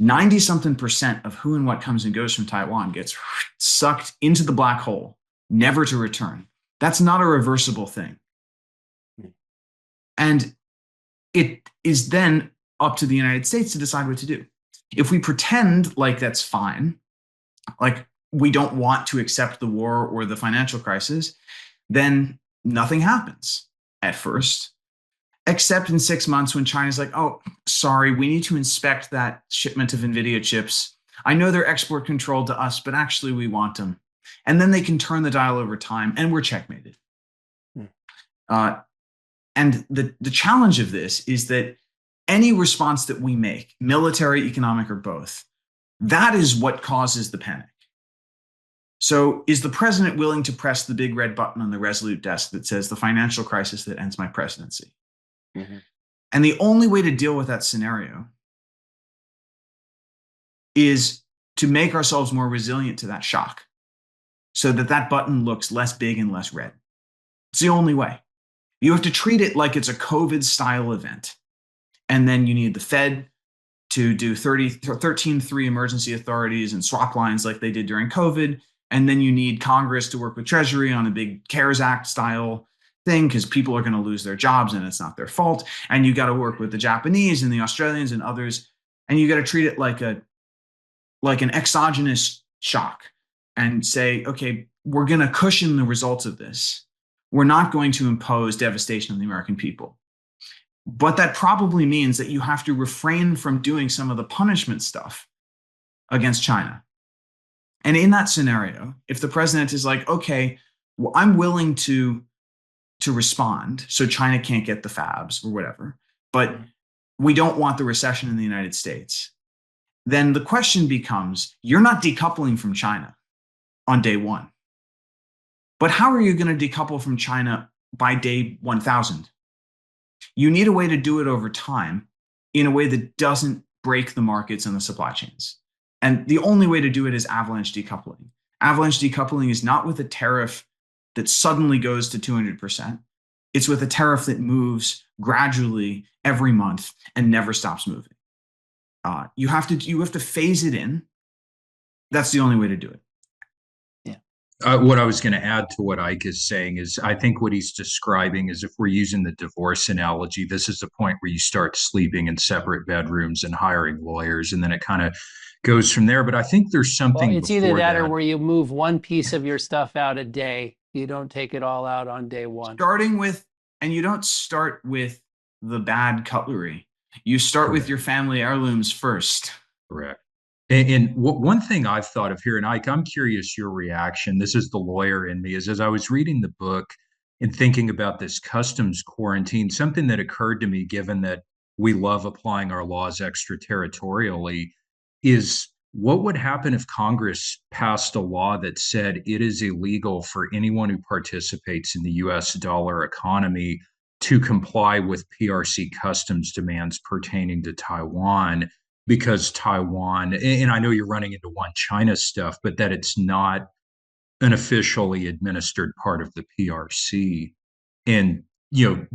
90-something% of who and what comes and goes from Taiwan gets sucked into the black hole, never to return. That's not a reversible thing. And it is then up to the United States to decide what to do. If we pretend like that's fine, like we don't want to accept the war or the financial crisis, then nothing happens at first. except in 6 months when China's like, oh, sorry, we need to inspect that shipment of NVIDIA chips. I know they're export controlled to us, but actually we want them. And then they can turn the dial over time and we're checkmated. And the challenge of this is that any response that we make, military, economic, or both, that is what causes the panic. So is the president willing to press the big red button on the Resolute desk that says the financial crisis that ends my presidency? Mm-hmm. And the only way to deal with that scenario is to make ourselves more resilient to that shock so that that button looks less big and less red. It's the only way. You have to treat it like it's a COVID-style event. And then you need the Fed to do 13-3 emergency authorities and swap lines like they did during COVID. And then you need Congress to work with Treasury on a big CARES Act style thing because people are going to lose their jobs and it's not their fault. And you got to work with the Japanese and the Australians and others. And you got to treat it like an exogenous shock and say, okay, we're going to cushion the results of this. We're not going to impose devastation on the American people. But that probably means that you have to refrain from doing some of the punishment stuff against China. And in that scenario, if the president is like, okay, well, I'm willing to respond so China can't get the fabs or whatever, but we don't want the recession in the United States, then the question becomes, you're not decoupling from China on day one. But how are you going to decouple from China by day 1000? You need a way to do it over time in a way that doesn't break the markets and the supply chains. And the only way to do it is avalanche decoupling. Avalanche decoupling is not with a tariff that suddenly goes to 200%. It's with a tariff that moves gradually every month and never stops moving. You have to phase it in. That's the only way to do it. What I was going to add to what Eyck is saying is I think what he's describing is if we're using the divorce analogy, this is the point where you start sleeping in separate bedrooms and hiring lawyers, and then it kind of goes from there. But I think there's something it's either that or where you move one piece of your stuff out a day. You don't take it all out on day one. And you don't start with the bad cutlery. You start Correct. With your family heirlooms first. Correct. And one thing I've thought of here, and Eyck, I'm curious your reaction. This is the lawyer in me, is as I was reading the book and thinking about this customs quarantine, something that occurred to me, given that we love applying our laws extraterritorially, is what would happen if Congress passed a law that said it is illegal for anyone who participates in the U.S. dollar economy to comply with PRC customs demands pertaining to Taiwan? Because Taiwan, and I know you're running into one China stuff, but that it's not an officially administered part of the PRC, and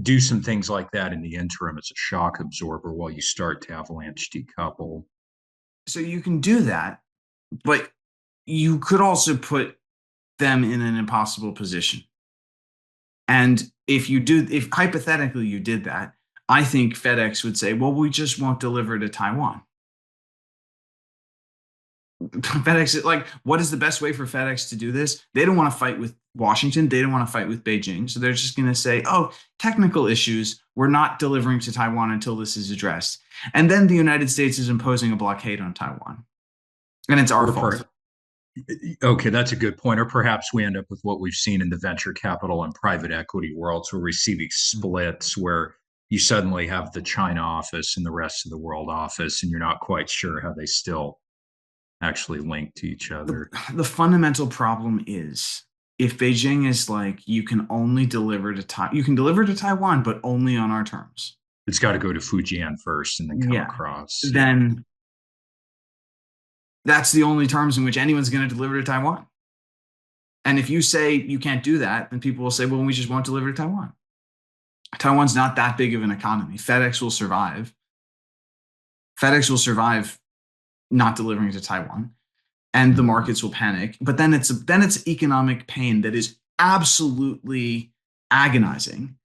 do some things like that in the interim as a shock absorber while you start to avalanche decouple. So you can do that, but you could also put them in an impossible position. And if hypothetically you did that, I think FedEx would say, well, we just won't deliver to Taiwan. FedEx, like, what is the best way for FedEx to do this? They don't want to fight with Washington. They don't want to fight with Beijing. So they're just going to say, oh, technical issues. We're not delivering to Taiwan until this is addressed. And then the United States is imposing a blockade on Taiwan. And it's our fault. Okay, that's a good point. Or perhaps we end up with what we've seen in the venture capital and private equity worlds, where we see these splits where you suddenly have the China office and the rest of the world office, and you're not quite sure how they still actually link to each other. The fundamental problem is if Beijing is like, you can only deliver to Taiwan, but only on our terms. It's got to go to Fujian first and then come across. Then that's the only terms in which anyone's going to deliver to Taiwan. And if you say you can't do that, then people will say, well, we just won't deliver to Taiwan. Taiwan's not that big of an economy. FedEx will survive. FedEx will survive not delivering to Taiwan, and the markets will panic. But then it's economic pain that is absolutely agonizing.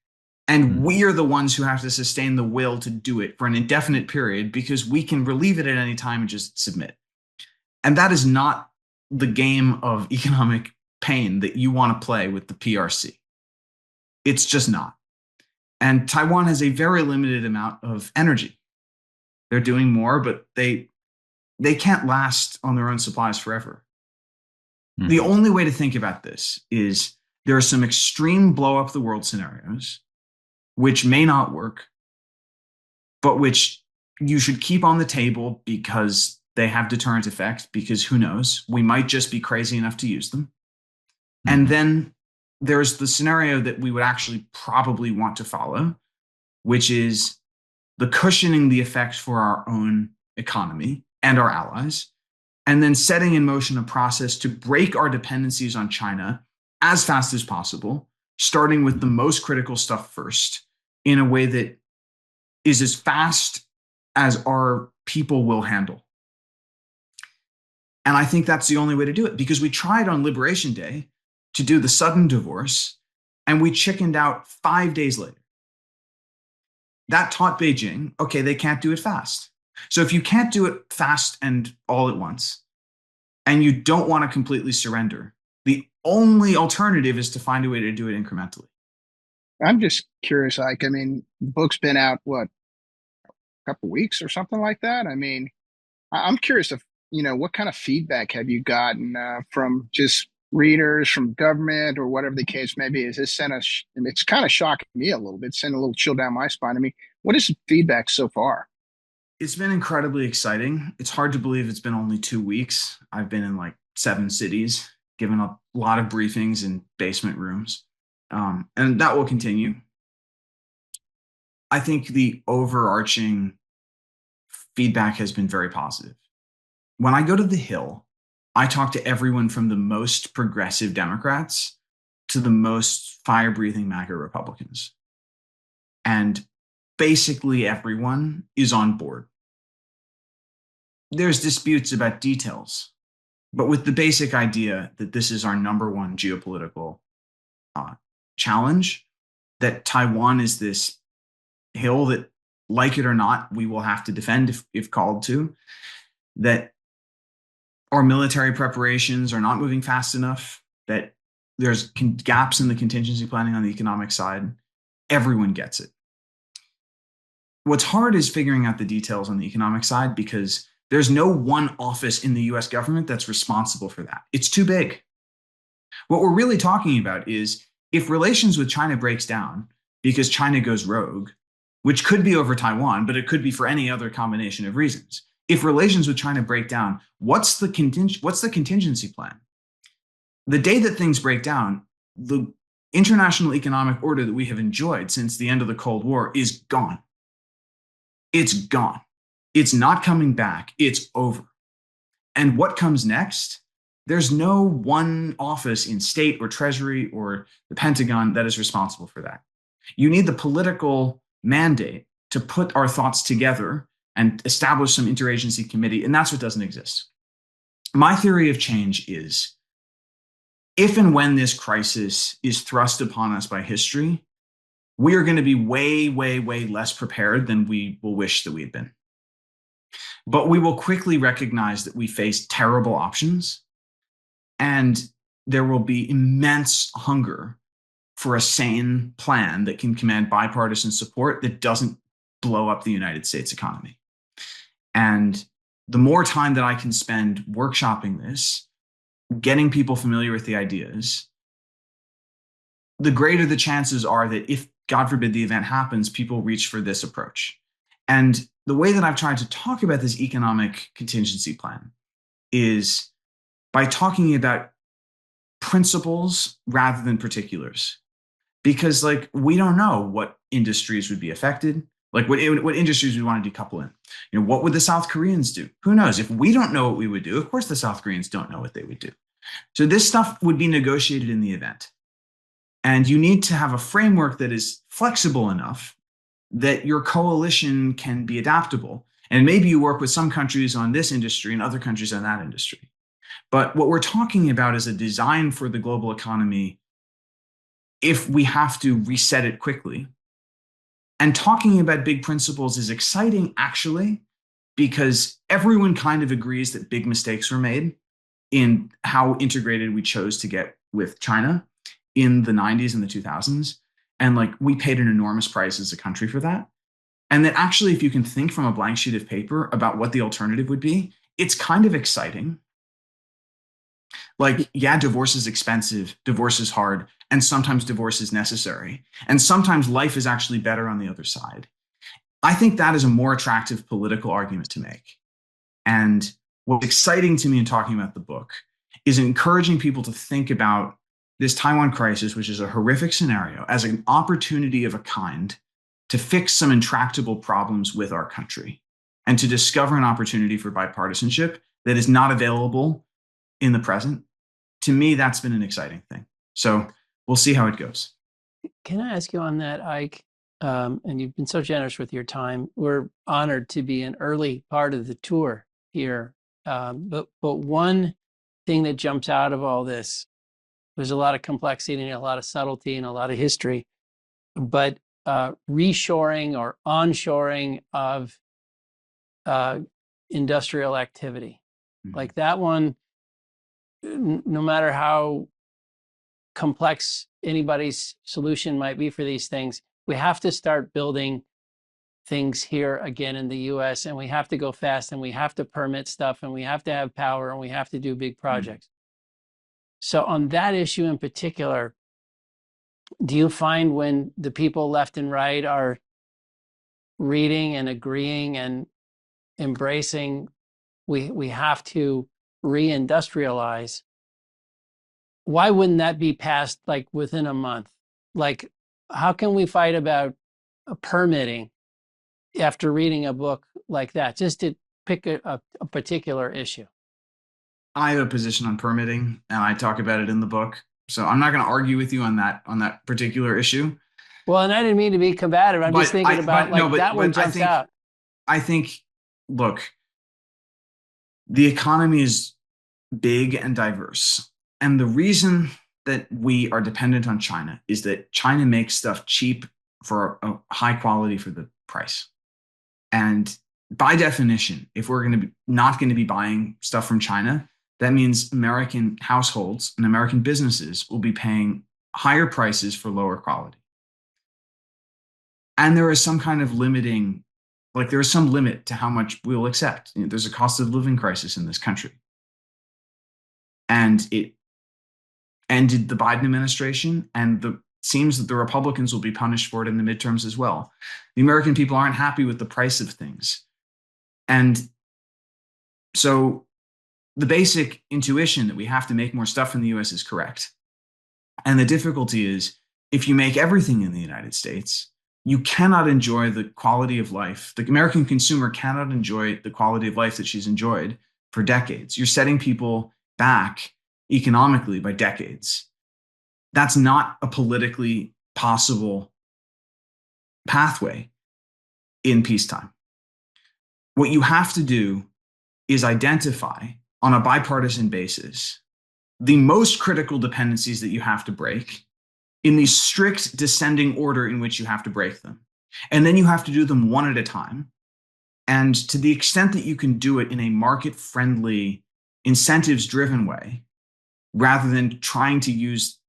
And we are the ones who have to sustain the will to do it for an indefinite period because we can relieve it at any time and just submit. And that is not the game of economic pain that you want to play with the PRC. It's just not. And Taiwan has a very limited amount of energy. They're doing more, but they can't last on their own supplies forever. Mm-hmm. The only way to think about this is there are some extreme blow up the world scenarios, which may not work, but which you should keep on the table because they have deterrent effect, because who knows, we might just be crazy enough to use them. Mm-hmm. And then there's the scenario that we would actually probably want to follow, which is the cushioning the effect for our own economy and our allies, and then setting in motion a process to break our dependencies on China as fast as possible, starting with the most critical stuff first, in a way that is as fast as our people will handle. And I think that's the only way to do it, because we tried on Liberation Day to do the sudden divorce, and we chickened out 5 days later. That taught Beijing, okay, they can't do it fast. So if you can't do it fast and all at once, and you don't want to completely surrender, the only alternative is to find a way to do it incrementally. I'm just curious, Ike. I mean, the book's been out, what, a couple weeks or something like that? I mean, I'm curious if, what kind of feedback have you gotten from just readers, from government, or whatever the case may be? Is this sent us? It's kind of shocking me a little bit, sent a little chill down my spine. I mean, what is the feedback so far? It's been incredibly exciting. It's hard to believe it's been only 2 weeks. I've been in like 7 cities, given a lot of briefings in basement rooms, and that will continue. I think the overarching feedback has been very positive. When I go to the Hill, I talk to everyone from the most progressive Democrats to the most fire-breathing MAGA Republicans. And basically everyone is on board. There's disputes about details, but with the basic idea that this is our number one geopolitical challenge, that Taiwan is this hill that, like it or not, we will have to defend if called to, that our military preparations are not moving fast enough, that there's gaps in the contingency planning on the economic side. Everyone gets it. What's hard is figuring out the details on the economic side, because there's no one office in the US government that's responsible for that. It's too big. What we're really talking about is if relations with China breaks down because China goes rogue, which could be over Taiwan, but it could be for any other combination of reasons. If relations with China break down, what's the contingency plan? The day that things break down, the international economic order that we have enjoyed since the end of the Cold War is gone. It's gone. It's not coming back. It's over. And what comes next? There's no one office in state or treasury or the Pentagon that is responsible for that. You need the political mandate to put our thoughts together and establish some interagency committee, and that's what doesn't exist. My theory of change is, if and when this crisis is thrust upon us by history, we are going to be way, way, way less prepared than we will wish that we had been. But we will quickly recognize that we face terrible options, and there will be immense hunger for a sane plan that can command bipartisan support that doesn't blow up the United States economy. And the more time that I can spend workshopping this, getting people familiar with the ideas, the greater the chances are that if, God forbid, the event happens, people reach for this approach. And the way that I've tried to talk about this economic contingency plan is by talking about principles rather than particulars. Because we don't know what industries would be affected, what industries we want to decouple in. What would the South Koreans do? Who knows? If we don't know what we would do, of course the South Koreans don't know what they would do. So this stuff would be negotiated in the event. And you need to have a framework that is flexible enough that your coalition can be adaptable. And maybe you work with some countries on this industry and other countries on that industry. But what we're talking about is a design for the global economy if we have to reset it quickly. And talking about big principles is exciting, actually, because everyone kind of agrees that big mistakes were made in how integrated we chose to get with China in the 90s and the 2000s. And like we paid an enormous price as a country for that. And that actually, if you can think from a blank sheet of paper about what the alternative would be, it's kind of exciting. Like, yeah, divorce is expensive, divorce is hard, and sometimes divorce is necessary. And sometimes life is actually better on the other side. I think that is a more attractive political argument to make. And what's exciting to me in talking about the book is encouraging people to think about this Taiwan crisis, which is a horrific scenario, as an opportunity of a kind to fix some intractable problems with our country and to discover an opportunity for bipartisanship that is not available in the present. To me, that's been an exciting thing. So we'll see how it goes. Can I ask you on that, Eyck? And you've been so generous with your time. We're honored to be an early part of the tour here. But one thing that jumps out of all this, there's a lot of complexity and a lot of subtlety and a lot of history, but reshoring or onshoring of industrial activity. Mm-hmm. Like that one, no matter how complex anybody's solution might be for these things, we have to start building things here again in the US, and we have to go fast, and we have to permit stuff, and we have to have power, and we have to do big projects. Mm-hmm. So on that issue in particular, do you find when the people left and right are reading and agreeing and embracing we have to reindustrialize, why wouldn't that be passed like within a month? Like, how can we fight about permitting after reading a book like that, just to pick a particular issue? I have a position on permitting, and I talk about it in the book. So I'm not going to argue with you on that particular issue. Well, and I didn't mean to be combative. I'm just thinking about that one jumps out. I think, look, the economy is big and diverse. And the reason that we are dependent on China is that China makes stuff cheap for a high quality for the price. And by definition, if we're not going to be buying stuff from China, that means American households and American businesses will be paying higher prices for lower quality. And there is some kind of limiting, like there is some limit to how much we'll accept. You know, there's a cost of living crisis in this country. And it ended the Biden administration, and it seems that the Republicans will be punished for it in the midterms as well. The American people aren't happy with the price of things. And so the basic intuition that we have to make more stuff in the US is correct. And the difficulty is, if you make everything in the United States, you cannot enjoy the quality of life. The American consumer cannot enjoy the quality of life that she's enjoyed for decades. You're setting people back economically by decades. That's not a politically possible pathway in peacetime. What you have to do is identify on a bipartisan basis the most critical dependencies that you have to break in the strict descending order in which you have to break them. And then you have to do them one at a time. And to the extent that you can do it in a market-friendly, incentives-driven way, rather than trying to use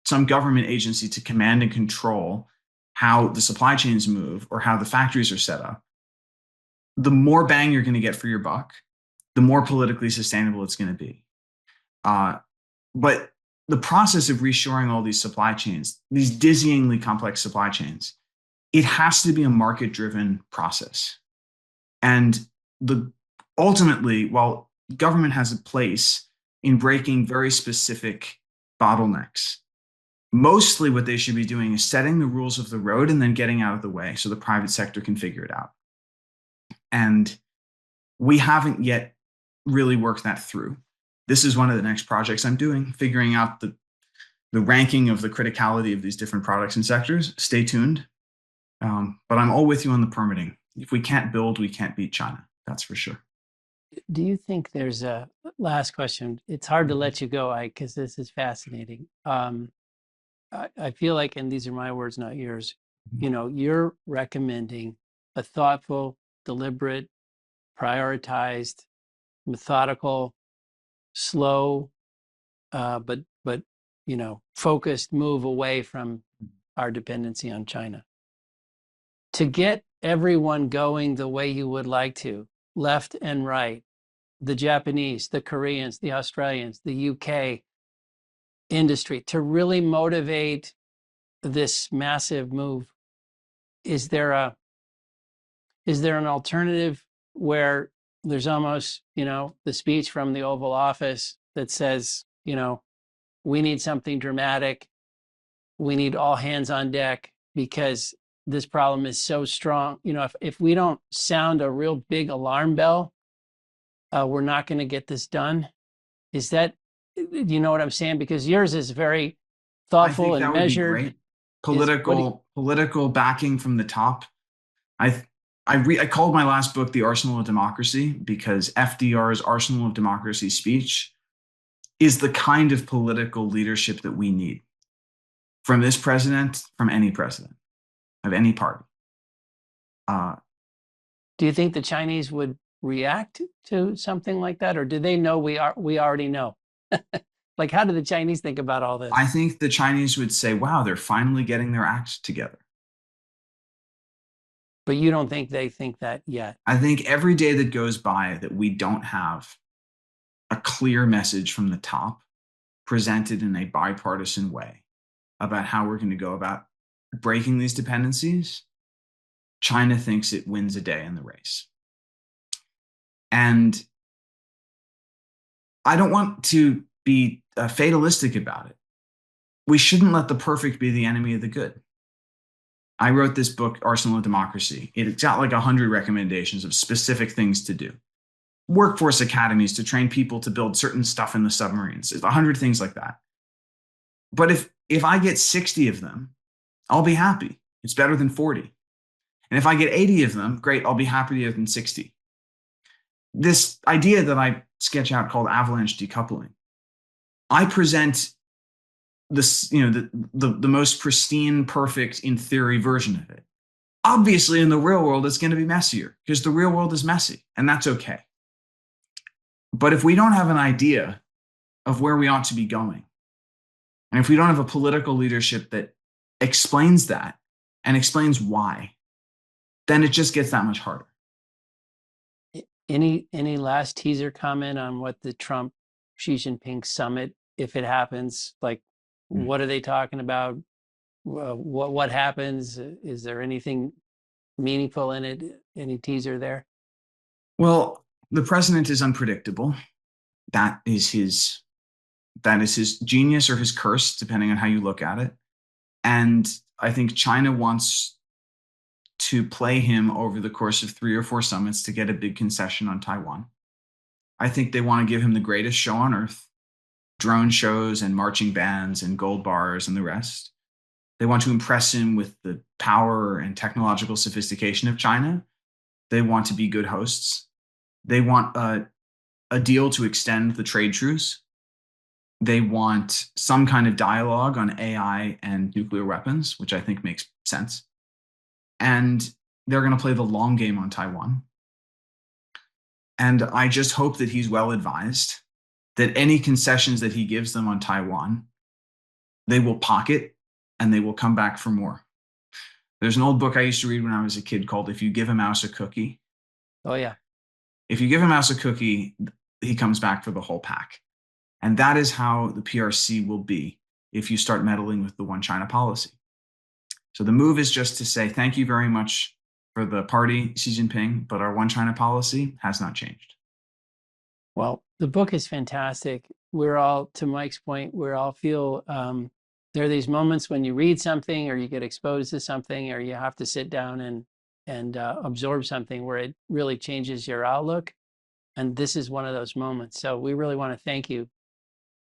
some government agency to command and control how the supply chains move or how the factories are set up, the more bang you're going to get for your buck, the more politically sustainable it's going to be. But the process of reshoring all these supply chains, these dizzyingly complex supply chains, it has to be a market-driven process. And ultimately, while government has a place in breaking very specific bottlenecks, mostly what they should be doing is setting the rules of the road and then getting out of the way so the private sector can figure it out. And we haven't yet really worked that through. This is one of the next projects I'm doing, figuring out the ranking of the criticality of these different products and sectors. Stay tuned. But I'm all with you on the permitting. If we can't build, we can't beat China. That's for sure. Do you think there's a last question? It's hard to let you go, Eyck, because this is fascinating. I feel like, and these are my words, not yours, you're recommending a thoughtful, deliberate, prioritized, methodical, slow, but focused move away from our dependency on China. To get everyone going the way you would like to, left and right, the Japanese, the Koreans, the Australians, the UK industry, to really motivate this massive move, is there an alternative where there's almost, the speech from the Oval Office that says, we need something dramatic. We need all hands on deck because this problem is so strong. If we don't sound a real big alarm bell, we're not going to get this done. Is that, you know what I'm saying? Because yours is very thoughtful and measured. Would be great. Political backing from the top. I called my last book The Arsenal of Democracy because FDR's Arsenal of Democracy speech is the kind of political leadership that we need from this president, from any president of any party. Do you think the Chinese would react to something like that, or do they know we already know? Like, how do the Chinese think about all this? I think the Chinese would say, wow, they're finally getting their act together. But you don't think they think that yet? I think every day that goes by that we don't have a clear message from the top presented in a bipartisan way about how we're going to go about breaking these dependencies, China thinks it wins a day in the race. And I don't want to be fatalistic about it. We shouldn't let the perfect be the enemy of the good. I wrote this book, Arsenal of Democracy. It's got like 100 recommendations of specific things to do. Workforce academies to train people to build certain stuff in the submarines. It's 100 things like that. But if I get 60 of them, I'll be happy. It's better than 40. And if I get 80 of them, great, I'll be happier than 60. This idea that I sketch out called avalanche decoupling, I present this, the most pristine, perfect, in theory, version of it. Obviously, in the real world, it's going to be messier because the real world is messy, and that's okay. But if we don't have an idea of where we ought to be going, and if we don't have a political leadership that explains that and explains why, then it just gets that much harder. Any last teaser comment on what the Trump Xi Jinping summit, if it happens, like what are they talking about? What happens? Is there anything meaningful in it? Any teaser there? Well, the president is unpredictable. That is his genius or his curse, depending on how you look at it. And I think China wants to play him over the course of 3 or 4 summits to get a big concession on Taiwan. I think they want to give him the greatest show on earth, drone shows and marching bands and gold bars and the rest. They want to impress him with the power and technological sophistication of China. They want to be good hosts. They want a deal to extend the trade truce. They want some kind of dialogue on AI and nuclear weapons, which I think makes sense. And they're going to play the long game on Taiwan. And I just hope that he's well advised that any concessions that he gives them on Taiwan, they will pocket and they will come back for more. There's an old book I used to read when I was a kid called If You Give a Mouse a Cookie. Oh, yeah. If you give a mouse a cookie, he comes back for the whole pack. And that is how the PRC will be if you start meddling with the one China policy. So the move is just to say, thank you very much for the party, Xi Jinping, but our one China policy has not changed. Well, the book is fantastic. We're all, to Mike's point, we all feel there are these moments when you read something or you get exposed to something or you have to sit down and absorb something where it really changes your outlook. And this is one of those moments. So we really want to thank you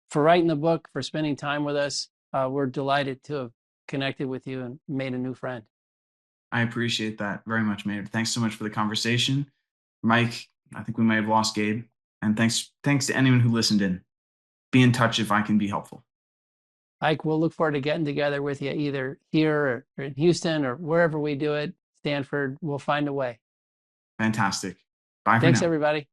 for writing the book, for spending time with us. We're delighted to have connected with you and made a new friend. I appreciate that very much, Maynard. Thanks so much for the conversation. Mike, I think we may have lost Gabe. And thanks to anyone who listened in. Be in touch if I can be helpful. Eyck, we'll look forward to getting together with you either here or in Houston or wherever we do it. Stanford, we'll find a way. Fantastic. Bye for now. Thanks, everybody.